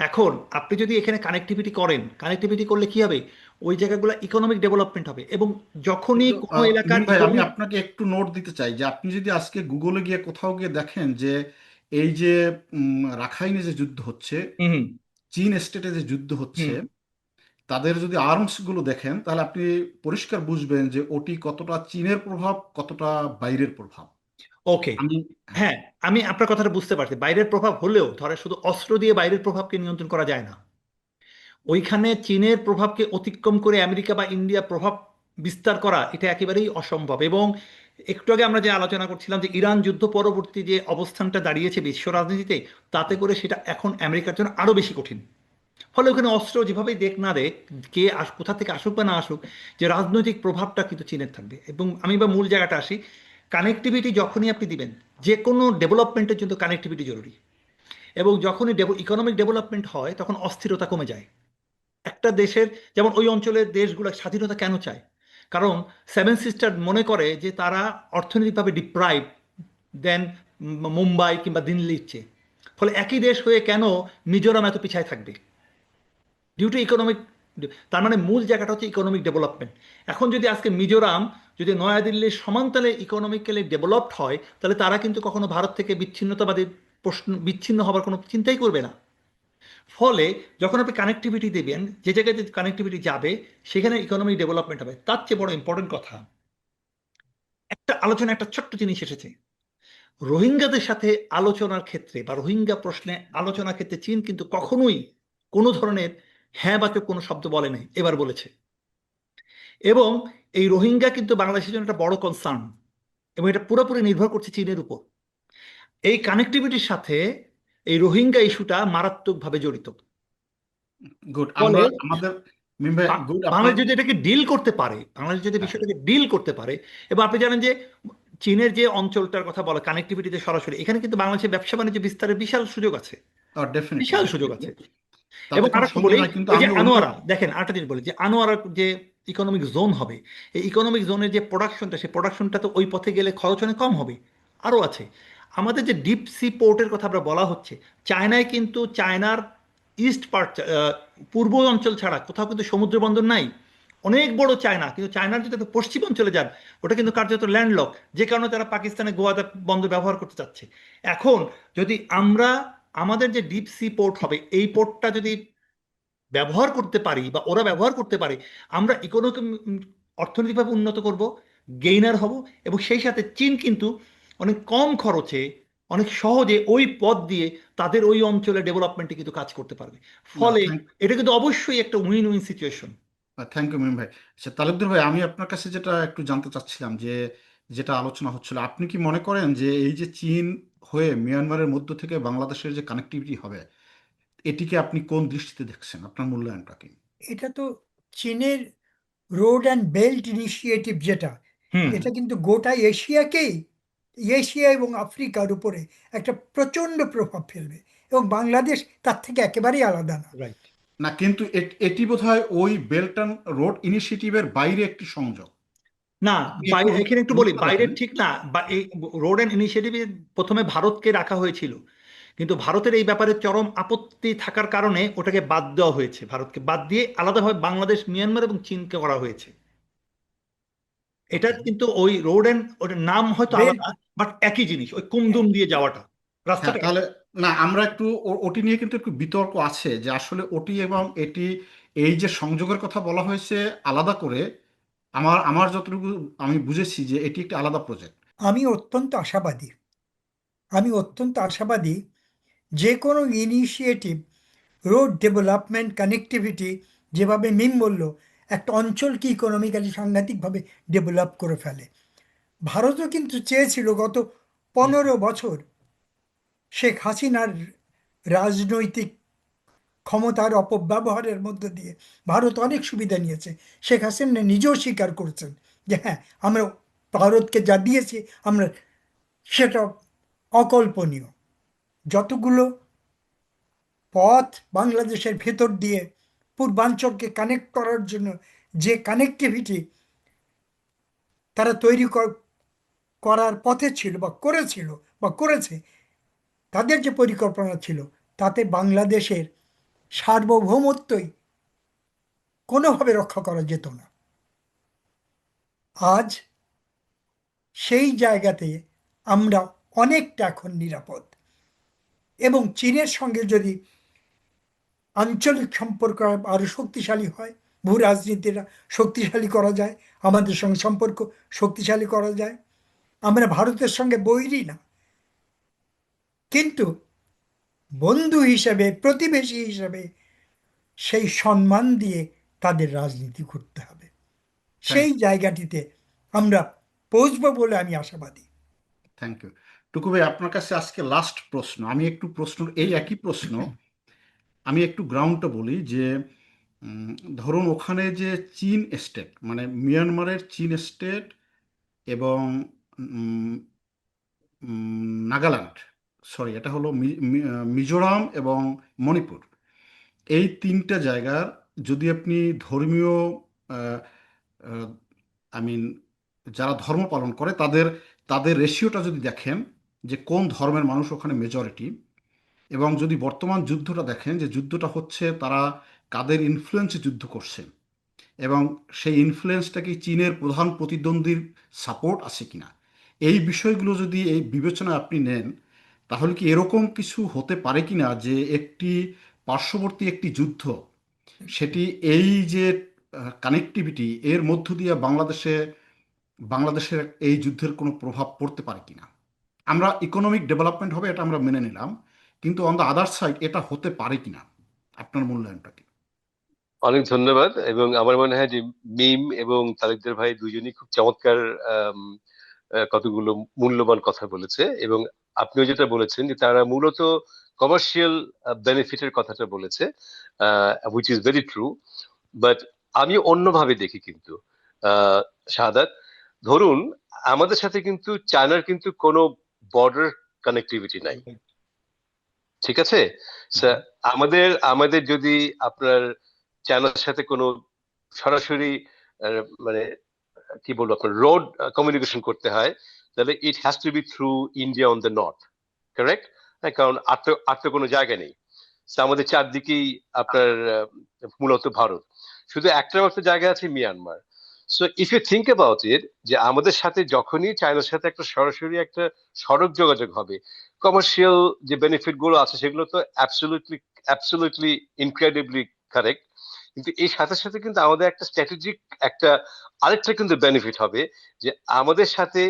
এখন আপনি যদি এখানে কানেক্টিভিটি করেন, কানেক্টিভিটি করলে কি হবে, ওই জায়গাগুলো ইকোনমিক ডেভেলপমেন্ট হবে। এবং যখনই কিন্তু কোনো এলাকার মিম ভাই, আমি ইকোনমিক, আপনাকে একটু নোট দিতে চাই যে আপনি যদি আজকে গুগলে গিয়ে কোথাও গিয়ে দেখেন যে এই যে রাখাইনে যে যুদ্ধ হচ্ছে, হুম, চীন স্টেটে যে যুদ্ধ হচ্ছে, হুম, তাদের যদি আর্মস গুলো দেখেন তাহলে আপনি পরিষ্কার বুঝবেন যে ওটি কতটা চীনের প্রভাব, কতটা বাইরের প্রভাব। ওকে, আমি হ্যাঁ, হ্যাঁ, আমি আপনার কথাটা বুঝতে পারছি। বাইরের প্রভাব হলেও ধরে শুধু অস্ত্র দিয়ে বাইরের প্রভাবকে নিয়ন্ত্রণ করা যায় না। ওইখানে চীনের প্রভাবকে অতিক্রম করে আমেরিকা বা ইন্ডিয়া প্রভাব বিস্তার করা এটা একেবারেই অসম্ভব। এবং একটু আগে আমরা যে আলোচনা করছিলাম যে ইরান যুদ্ধ পরবর্তী যে অবস্থানটা দাঁড়িয়েছে বিশ্ব রাজনীতিতে, তাতে করে সেটা এখন আমেরিকার জন্য আরো বেশি কঠিন। ফলে ওখানে অস্ত্র যেভাবেই দেখ না দেখ, কে কোথা থেকে আসুক বা না আসুক, যে রাজনৈতিক প্রভাবটা কিন্তু চীনের থাকবে। এবং আমি বা মূল জায়গাটা আসি, কানেক্টিভিটি যখনই আপনি দিবেন, যে কোনো ডেভেলপমেন্টের জন্য কানেক্টিভিটি জরুরি। এবং যখনই ইকোনমিক ডেভেলপমেন্ট হয় তখন অস্থিরতা কমে যায় একটা দেশের। যেমন ওই অঞ্চলের দেশগুলো স্বাধীনতা কেন চায়? কারণ সেভেন সিস্টার মনে করে যে তারা অর্থনৈতিকভাবে ডিপ্রাইভ দেন মুম্বাই কিংবা দিল্লির চেয়ে। ফলে একই দেশ হয়ে কেন মিজোরাম এত পিছায় থাকবে? Due to economic. তার মানে মূল জায়গাটা হচ্ছে ইকোনমিক ডেভেলপমেন্ট। এখন যদি আজকে মিজোরাম যদি নয়াদিল্লির সমান্তরালে ইকোনমিক্যালি ডেভেলপড হয়, তাহলে তারা কিন্তু কখনো ভারত থেকে বিচ্ছিন্নতাবাদী প্রশ্ন, বিচ্ছিন্ন হবার কোনো চিন্তাই করবে না। ফলে যখন আপনি কানেক্টিভিটি দেবেন, যে জায়গায় যে কানেক্টিভিটি যাবে সেখানে ইকোনমিক ডেভেলপমেন্ট হবে। তার চেয়ে বড় ইম্পর্টেন্ট কথা, একটা আলোচনা, একটা ছোট্ট জিনিস এসেছে রোহিঙ্গাদের সাথে আলোচনার ক্ষেত্রে বা রোহিঙ্গা প্রশ্নে আলোচনার ক্ষেত্রে চীন কিন্তু কখনোই কোনো ধরনের হ্যাঁ বাচক কোনো শব্দ বলে নাই, এবার বলেছে। এবং এই রোহিঙ্গা কিন্তু বাংলাদেশের জন্য একটা বড় কনসার্ন, এবং এটা পুরোপুরি নির্ভর করছে চীনের উপর। এই কানেক্টিভিটির সাথে এই রোহিঙ্গা ইস্যুটা মারাত্মকভাবে জড়িত। গুড। ফলে আমরা আমাদের মিম ভাই, গুড। আপনার বাংলাদেশ যদি এটাকে ডিল করতে পারে, বাংলাদেশ যদি হ্যাঁ, বিষয়টাকে ডিল করতে পারে, এবং আপনি জানেন যে চীনের যে অঞ্চলটার কথা বলে কানেক্টিভিটিতে সরাসরি, এখানে কিন্তু বাংলাদেশের ব্যবসা বাণিজ্য বিস্তারের বিশাল সুযোগ আছে, ডেফিনেটলি বিশাল সুযোগ ডেফিনেটলি আছে। তাতে এবং কোনো আরেকটা সন্দেহ বলি, নাই, কিন্তু ওই যে আমি অন্য আনোয়ারা, দেখেন আরেকটা জিনিস বলি যে আনোয়ারার যে ইকোনমিক জোন হবে, এই ইকোনমিক জোনের যে প্রোডাকশনটা, সেই প্রোডাকশনটা তো ওই পথে গেলে খরচ অনেক কম হবে। আরও আছে আমাদের যে ডিপ সি পোর্টের কথা আমরা বলা হচ্ছে, চায়নায় কিন্তু চায়নার ইস্ট পার্ট, পূর্ব অঞ্চল ছাড়া কোথাও কিন্তু সমুদ্র বন্দর নাই। অনেক বড় চায়না, কিন্তু চায়নার যদি আপনি পশ্চিম অঞ্চলে যান, ওটা কিন্তু কার্যত ল্যান্ডলক, যে কারণে তারা পাকিস্তানে গোয়াতে বন্দর ব্যবহার করতে চাচ্ছে। এখন যদি আমরা আমাদের যে ডিপ সি পোর্ট হবে, এই পোর্টটা যদি ব্যবহার করতে পারি বা ওরা ব্যবহার করতে পারে, আমরা ইকোনমিক, অর্থনৈতিকভাবে উন্নত করব, গেইনার হব। এবং সেই সাথে চীন কিন্তু অনেক কম খরচে অনেক সহজে ওই পথ দিয়ে তাদের ওই অঞ্চলে ডেভেলপমেন্টে কিন্তু কাজ করতে পারবে। না, ফলে এটা কিন্তু অবশ্যই একটা win win situation. Thank you Mim ভাই। আচ্ছা তালুকদার ভাই, আমি আপনার কাছে যেটা একটু জানতে চাচ্ছিলাম যে যেটা আলোচনা হচ্ছিল, আপনি কি মনে করেন যে এই যে চীন হয়ে মিয়ানমারের মধ্য থেকে বাংলাদেশের যে কানেক্টিভিটি হবে, এটিকে আপনি কোন দৃষ্টিতে দেখছেন? আপনার মূল্যায়নটা কি? এটা তো চীনের রোড অ্যান্ড বেল্ট ইনিশিয়েটিভ যেটা, হুম। এটা কিন্তু গোটা এশিয়াকেই, এশিয়া এবং আফ্রিকার উপরে একটা প্রচণ্ড প্রভাব ফেলবে, এবং বাংলাদেশ তার থেকে একেবারেই আলাদা না। রাইট। না, কিন্তু এটি বোধহয় ওই বেল্ট অ্যান্ড রোড ইনিশিয়েটিভের বাইরে একটি সংযোগ। না, আপনি একটু এখানে একটু বলি, উল্লেখ বাইরের রাখেন। ঠিক না। বা এই রোড অ্যান্ড ইনিশিয়েটিভে প্রথমে ভারতকে রাখা হয়েছিল, কিন্তু ভারতের এই ব্যাপারে চরম আপত্তি থাকার কারণে ওটাকে বাদ দেওয়া হয়েছে। ভারতকে বাদ দিয়ে আলাদাভাবে বাংলাদেশ, মিয়ানমার এবং চীনকে করা হয়েছে। এটা কিন্তু ওই রোড অ্যান্ড, ওটার নাম হয়তো বেল্ট, আলাদা, বাট একই জিনিস, ওই কুমদুম দিয়ে যাওয়াটা, হ্যাঁ, রাস্তাটা তাহলে না, আমরা একটু ওটি নিয়ে কিন্তু একটু বিতর্ক আছে যে আসলে ওটি এবং এটি, এই যে সংযোগের কথা বলা হয়েছে আলাদা করে, আমার আমার যতটুকু আমি বুঝেছি যে এটি একটি আলাদা প্রজেক্ট। আমি অত্যন্ত আশাবাদী, আমি অত্যন্ত আশাবাদী যে কোনো ইনিশিয়েটিভ, রোড ডেভেলপমেন্ট, কানেক্টিভিটি, যেভাবে মিম বলল, একটা অঞ্চলকে ইকোনমিক্যালি সাংঘাতিকভাবে ডেভেলপ করে ফেলে। ভারতও কিন্তু চেয়েছিল গত 15 বছর শেখ হাসিনার রাজনৈতিক ক্ষমতার অপব্যবহারের মধ্য দিয়ে ভারত অনেক সুবিধা নিয়েছে। শেখ হাসিনা নিজেও স্বীকার করেছেন যে হ্যাঁ, আমরা ভারতকে যা দিয়েছি আমরা সেটা অকল্পনীয়। যতগুলো পথ বাংলাদেশের ভেতর দিয়ে পূর্বাঞ্চলকে কানেক্ট করার জন্য যে কানেক্টিভিটি তারা তৈরি করার পথে ছিল বা করেছিল বা করেছে, তাদের যে পরিকল্পনা ছিল, তাতে বাংলাদেশের সার্বভৌমত্বই কোনোভাবে রক্ষা করা যেত না। আজ সেই জায়গাতে আমরা অনেকটা এখন নিরাপদ, এবং চীনের সঙ্গে যদি আঞ্চলিক সম্পর্ক আরও শক্তিশালী হয়, ভূ রাজনীতিটা শক্তিশালী করা যায়, আমাদের সঙ্গে সম্পর্ক শক্তিশালী করা যায়। আমরা ভারতের সঙ্গে বৈরী না, কিন্তু বন্ধু হিসেবে, প্রতিবেশী হিসেবে সেই সম্মান দিয়ে তাদের রাজনীতি করতে হবে। সেই জায়গাটিতে আমরা পৌঁছবো বলে আমি আশাবাদী। Thank you. টুকু ভাই, আপনার কাছে আজকে লাস্ট প্রশ্ন, আমি একটু প্রশ্ন, এই একই প্রশ্ন আমি একটু গ্রাউন্ডটা বলি যে ধরুন ওখানে যে চীন স্টেট, মানে মিয়ানমারের চীন স্টেট এবং নাগাল্যান্ড, সরি এটা হলো মিজোরাম এবং মণিপুর, এই তিনটা জায়গার যদি আপনি ধর্মীয়, আই মিন যারা ধর্ম পালন করে তাদের তাদের রেশিওটা যদি দেখেন যে কোন ধর্মের মানুষ ওখানে মেজরিটি, এবং যদি বর্তমান যুদ্ধটা দেখেন যে যুদ্ধটা হচ্ছে তারা কাদের ইনফ্লুয়েন্সে যুদ্ধ করছে, এবং সেই ইনফ্লুয়েন্সটা কি চীনের প্রধান প্রতিদ্বন্দ্বীর সাপোর্ট আছে কিনা, এই বিষয়গুলো যদি এই বিবেচনায় আপনি নেন, তাহলে কি এরকম কিছু হতে পারে কিনা যে একটি পার্শ্ববর্তী একটি যুদ্ধ, সেটি এই যে কানেক্টিভিটি এর মধ্য দিয়ে বাংলাদেশের এই যুদ্ধের কোনো প্রভাব পড়তে পারে কিনা? আমরা ইকোনমিক ডেভেলপমেন্ট হবে এটা আমরা মেনে নিলাম, কিন্তু অন দ্য আদার সাইড এটা হতে পারে কিনা, আপনার মূল্যায়নটা কি? অনেক ধন্যবাদ। এবং আমার মনে হয় যে মিম এবং তালুকদার ভাই দুজনই খুব চমৎকার আম, কতগুলো মূল্যবান কথা বলেছে। এবং আপনিও যেটা বলেছেন যে তারা মূলত কমার্শিয়াল বেনিফিটের কথাটা বলেছে, which is very true. But আমি অন্যভাবে দেখি কিন্তু, শাহাদাত, ধরুন আমাদের সাথে কিন্তু চায়নার কিন্তু কোনো বর্ডার কানেক্টিভিটি নাই, ঠিক আছে? আমাদের আমাদের যদি আপনার চায়নার সাথে কোনো সরাসরি মানে কি বলবো, আপনার রোড কমিউনিকেশন করতে হয়, তাহলে it has to B through India on the north, correct? হ্যাঁ, কারণ আর তো কোনো জায়গা নেই। So, আমাদের চারদিকেই আপনার মূলত ভারত, শুধু একটা মাত্র জায়গা আছে, Myanmar. So if you think about it, যে আমাদের সাথে যখনই চায়নার সাথে একটা সরাসরি একটা সড়ক যোগাযোগ হবে, কমার্শিয়াল যে বেনিফিট গুলো আছে সেগুলো তো অ্যাবসলিউটলি অ্যাবসলিউটলি ইনক্রেডিবলি কারেক্ট। কিন্তু এই সাথে সাথে কিন্তু আমাদের একটা স্ট্র্যাটেজিক একটা আরেকটা কিন্তু বেনিফিট হবে, যে আমাদের সাথে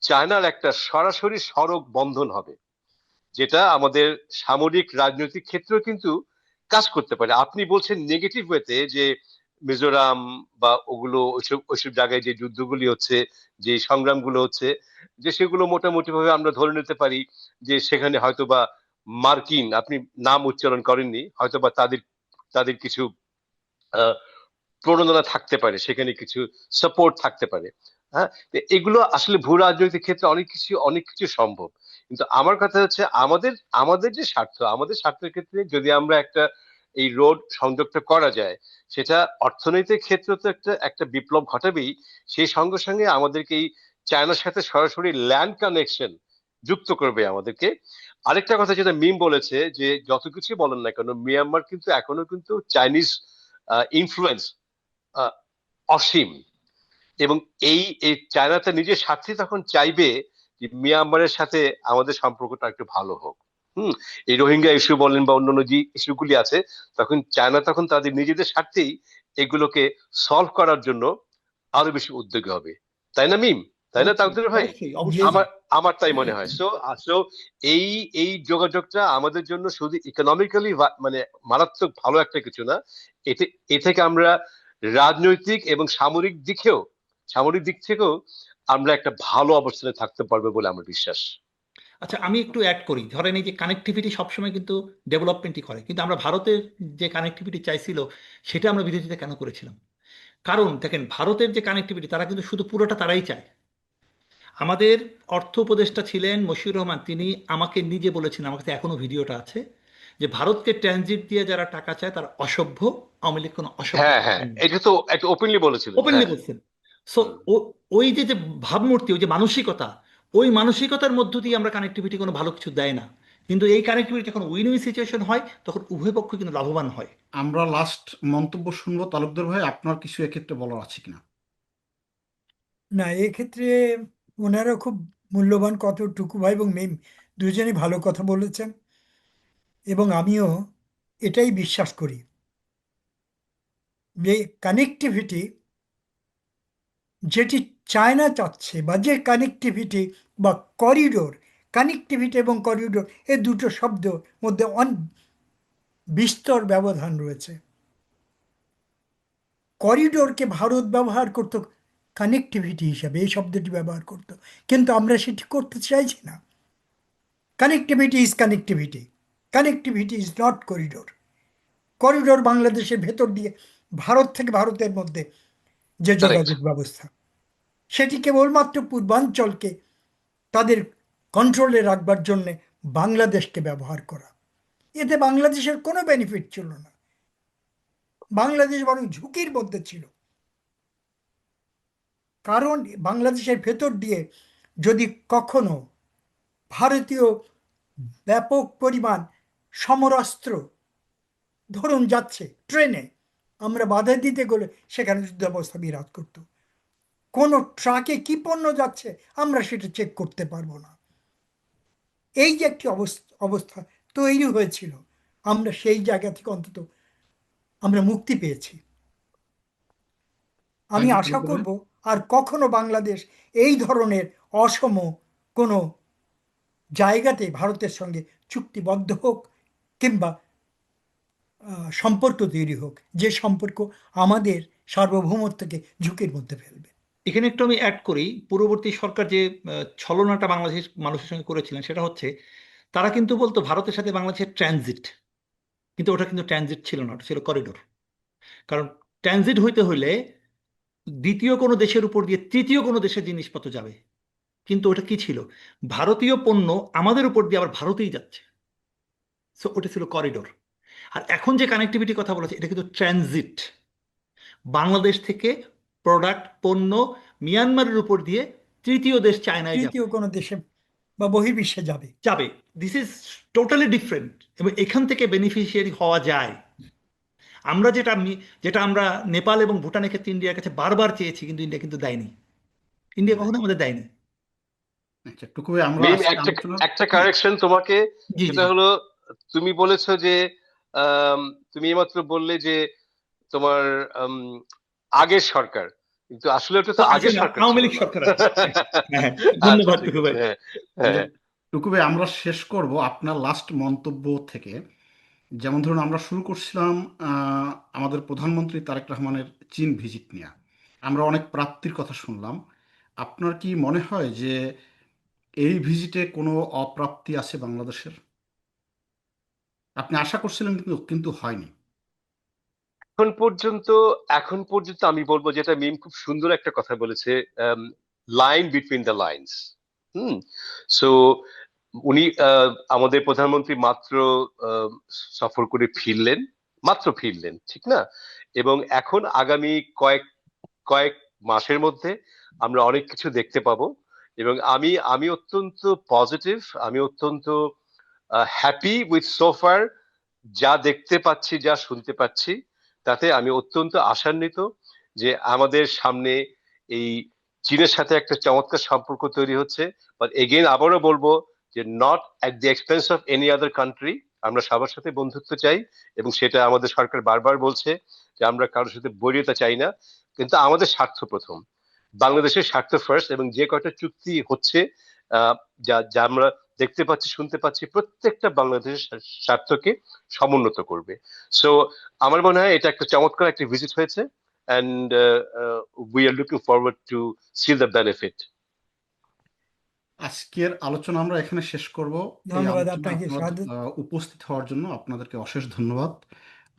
চায়নার একটা সরাসরি সড়ক বন্ধন হবে। যেটা আমাদের সামরিক রাজনৈতিক ক্ষেত্রেও কিন্তু কাজ করতে পারে। আপনি বলছেন নেগেটিভ ওয়েতে যে মিজোরাম বা ওগুলো ওইসব ওইসব জায়গায় যে যুদ্ধগুলি হচ্ছে, যে সংগ্রামগুলো হচ্ছে, যে সেগুলো মোটামুটি ভাবে আমরা ধরে নিতে পারি যে সেখানে হয়তোবা মার্কিন, আপনি নাম উচ্চারণ করেননি, হয়তোবা তাদের তাদের কিছু আহ, প্রণোদনা থাকতে পারে, সেখানে কিছু সাপোর্ট থাকতে পারে। হ্যাঁ, তো এগুলো আসলে ভূ রাজনৈতিক ক্ষেত্রে অনেক কিছু সম্ভব। কিন্তু আমার কথা হচ্ছে আমাদের আমাদের যে স্বার্থ, আমাদের স্বার্থের ক্ষেত্রে যদি আমরা একটা এই রোড সংযোগটা করা যায়, সেটা অর্থনৈতিক ক্ষেত্রে তো একটা একটা বিপ্লব ঘটাবেই, সেই সঙ্গে সঙ্গে আমাদেরকে এই চায়নার সাথে সরাসরি ল্যান্ড কানেকশন যুক্ত করবে আমাদেরকে। আরেকটা কথা যেটা মিম বলেছে, যে যত কিছু বলেন না কেন, মিয়ানমার কিন্তু এখনো কিন্তু চাইনিজ ইনফ্লুয়েন্স অসীম। এবং এই এই চায়নাতে নিজের স্বার্থে তখন চাইবে যে মিয়ানমারের সাথে আমাদের সম্পর্কটা একটু ভালো হোক। হুম, এই রোহিঙ্গা ইস্যু বলেন বা অন্যান্য যে ইস্যুগুলি আছে, তখন চায়না তখন তাদের নিজেদের স্বার্থেই এগুলোকে সলভ করার জন্য আরো বেশি উদ্যোগী হবে। তাই না মিম? তাই না অবশ্যই তাকদীর ভাই? অবশ্যই জি অবশ্যই। জি আমার আমার তাই মনে হয়। সো সো এই এই যোগাযোগটা আমাদের জন্য শুধু ইকোনমিক্যালি মানে মারাত্মক ভালো একটা কিছু না, এতে এ থেকে আমরা রাজনৈতিক এবং সামরিক দিক থেকেও আমরা একটা ভালো অবস্থানে থাকতে পারবো বলে আমার বিশ্বাস। আচ্ছা, আমি একটু অ্যাড করি। ধরেন এই যে কানেক্টিভিটি সবসময় কিন্তু ডেভেলপমেন্টই করে, কিন্তু আমরা ভারতের যে কানেক্টিভিটি চাইছিল সেটা আমরা বিরোধিতা কেন করেছিলাম? কারণ দেখেন, ভারতের যে কানেক্টিভিটি তারা কিন্তু শুধু পুরোটা তারাই চায়। আমাদের অর্থ উপদেষ্টা ছিলেন মশিউর রহমান, তিনি আমাকে নিজে বলেছেন, আমার কাছে এখনো ভিডিওটা আছে, যে ভারতকে ট্রানজিট দিয়ে যারা টাকা চায় তারা অসভ্য, আওয়ামী লীগ কোনো অসভ্য হ্যাঁ হ্যাঁ, এটা তো একটা ওপেনলি বলেছিলেন। ওপেনলি হ্যাঁ। বলছেন। সো হুম। ওই যে যে ভাবমূর্তি, ওই যে মানসিকতা, ওই মানসিকতার মধ্য দিয়ে আমরা কানেক্টিভিটি কোনো ভালো কিছু দেয় না। কিন্তু এই কানেক্টিভিটি যখন উইন উইন সিচুয়েশন হয় তখন উভয় পক্ষ কিন্তু লাভবান হয়। আমরা লাস্ট মন্তব্য শুনবো তালুকদার ভাই, আপনার কিছু এক্ষেত্রে বলার আছে কিনা? না, এক্ষেত্রে ওনারা খুব মূল্যবান কথা, টুকু ভাই এবং মেম দুজনেই ভালো কথা বলেছেন, এবং আমিও এটাই বিশ্বাস করি যে কানেক্টিভিটি যেটি চায়না চাচ্ছে, বা যে কানেক্টিভিটি বা করিডোর, কানেক্টিভিটি এবং করিডোর এ দুটো শব্দ মধ্যে বিস্তর ব্যবধান রয়েছে। করিডোরকে ভারত ব্যবহার করত কানেক্টিভিটি হিসাবে, এই শব্দটি ব্যবহার করত, কিন্তু আমরা সেটি করতে চাইছি না। Connectivity is connectivity, connectivity is not corridor. Corridor বাংলাদেশের ভেতর দিয়ে ভারত থেকে ভারতের মধ্যে যে কারেক্ট। যোগাযোগ ব্যবস্থা, সেটি কেবলমাত্র পূর্বাঞ্চলকে তাদের কন্ট্রোলে রাখবার জন্যে বাংলাদেশকে ব্যবহার করা। এতে বাংলাদেশের কোনো বেনিফিট ছিল না, বাংলাদেশ বরং ঝুঁকির মধ্যে ছিল। কারণ বাংলাদেশের ভেতর দিয়ে যদি কখনো ভারতীয় ব্যাপক পরিমাণ সমরাস্ত্র ধরুন যাচ্ছে ট্রেনে, আমরা বাধা দিতে গেলে সেখানে যুদ্ধাবস্থা বিরাজ করত। কোনো ট্রাকে কি পণ্য যাচ্ছে আমরা সেটা চেক করতে পারবো না। এই যে একটি অবস্থা তৈরি হয়েছিল, আমরা সেই জায়গা থেকে অন্তত আমরা মুক্তি পেয়েছি। আমি থ্যাংক ইউ আশা তালুকদার ভাই। করব আর কখনো বাংলাদেশ এই ধরনের অসম কোনো জায়গাতে ভারতের সঙ্গে চুক্তিবদ্ধ হোক, কিংবা সম্পর্ক তৈরি হোক, যে সম্পর্ক আমাদের সার্বভৌমত্বকে ঝুঁকির মধ্যে ফেলবে। এখানে একটু আমি অ্যাড করি, পূর্ববর্তী সরকার যে ছলনাটা বাংলাদেশ মানুষের সঙ্গে করেছিলেন সেটা হচ্ছে তারা কিন্তু বলতো ভারতের সাথে বাংলাদেশের ট্রানজিট, কিন্তু ওটা কিন্তু ট্রানজিট ছিল না, ওটা ছিল করিডোর। কারণ ট্রানজিট হইতে হইলে দ্বিতীয় কোনো দেশের উপর দিয়ে তৃতীয় কোনো দেশের জিনিসপত্র যাবে, কিন্তু ওটা কি ছিল, ভারতীয় পণ্য আমাদের উপর দিয়ে আবার ভারতেই যাচ্ছে। সো ওটা ছিল করিডোর। আর এখন যে কানেক্টিভিটি কথা বলেছে এটা কিন্তু ট্রানজিট, বাংলাদেশ থেকে প্রোডাক্ট পণ্য মিয়ানমারের উপর দিয়ে তৃতীয় দেশ চায়নায় যাবে তৃতীয় কোনো দেশে বা বহির্বিশ্বে যাবে। যাবে দিস ইজ টোটালি ডিফারেন্ট, এবং এখান থেকে বেনিফিশিয়ারি হওয়া যায়। আমরা যেটা আমরা নেপাল এবং ভুটানের ক্ষেত্রে ইন্ডিয়ার কাছে বারবার চেয়েছি, কিন্তু ইন্ডিয়া কিন্তু দেয়নি, ইন্ডিয়া কখনো আমাদের দেয়নি। আচ্ছা টুকু ভাই, আমরা মিম, আজকে একটা আলোচনা একটা কারেকশন তোমাকে। জি জি। সেটা হলো, তুমি বলেছো যে তুমি এইমাত্র বললে যে তোমার আম, আগের সরকার, কিন্তু আসলে ওটা ও তো আছে আগের না, সরকার আওয়ামী ছিল লীগ না। সরকার আছে। হ্যাঁ, আচ্ছা ধন্যবাদ ঠিক টুকু আছে, ভাই। হ্যাঁ হ্যাঁ। টুকু ভাই, আমরা শেষ করব আপনার লাস্ট মন্তব্য থেকে। যেমন ধরুন, আমরা শুরু করছিলাম আমাদের প্রধানমন্ত্রী তারেক রহমানের চীন ভিজিট নিয়ে। আমরা অনেক প্রাপ্তির কথা শুনলাম। আপনার কি মনে হয় যে এই ভিজিটে কোনো অপ্রাপ্তি আছে বাংলাদেশের? আপনি আশা করছিলেন কিন্তু কিন্তু হয়নি। এখন পর্যন্ত এখন পর্যন্ত আমি বলবো, যেটা মিম খুব সুন্দর একটা কথা বলেছে, line between the lines. Hmm. So উনি আমাদের প্রধানমন্ত্রী মাত্র আহ, সফর করে ফিরলেন, মাত্র ফিরলেন, ঠিক না? এবং এখন আগামী কয়েক কয়েক মাসের মধ্যে আমরা অনেক কিছু দেখতে পাবো। এবং আমি আমি অত্যন্ত পজিটিভ, আমি অত্যন্ত হ্যাপি উইথ সোফার, যা দেখতে পাচ্ছি, যা শুনতে পাচ্ছি, তাতে আমি অত্যন্ত আশান্বিত যে আমাদের সামনে এই চীনের সাথে একটা চমৎকার সম্পর্ক তৈরি হচ্ছে। বাট এগেইন আবারও বলবো যে not at the expense of any other country. আমরা সবার সাথে বন্ধুত্ব চাই, এবং সেটা আমাদের সরকার বারবার বলছে যে আমরা কারোর সাথে বৈরিতা চাই না, কিন্তু আমাদের স্বার্থ প্রথম, বাংলাদেশের স্বার্থ ফার্স্ট। এবং যে কয়টা চুক্তি হচ্ছে, যা যা আমরা দেখতে পাচ্ছি, শুনতে পাচ্ছি, প্রত্যেকটা বাংলাদেশের স্বার্থকে সমুন্নত করবে। সো আমার মনে হয় এটা একটা চমৎকার একটা ভিজিট হয়েছে, and we are looking forward to C the benefit. আজকের আলোচনা আমরা এখানে শেষ করব। এই ধন্যবাদ আলোচনা আপনাকে আপনার সাদু। উপস্থিত হওয়ার জন্য আপনাদেরকে অশেষ ধন্যবাদ।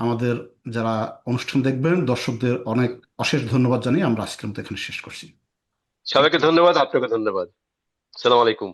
আমাদের যারা অনুষ্ঠান দেখবেন, দর্শকদের অনেক অশেষ ধন্যবাদ জানিয়ে আমরা আজকের মতো এখানে শেষ করছি। থ্যাংক সবাইকে ইউ। ধন্যবাদ, আপনাকে ধন্যবাদ। সালাম আলাইকুম।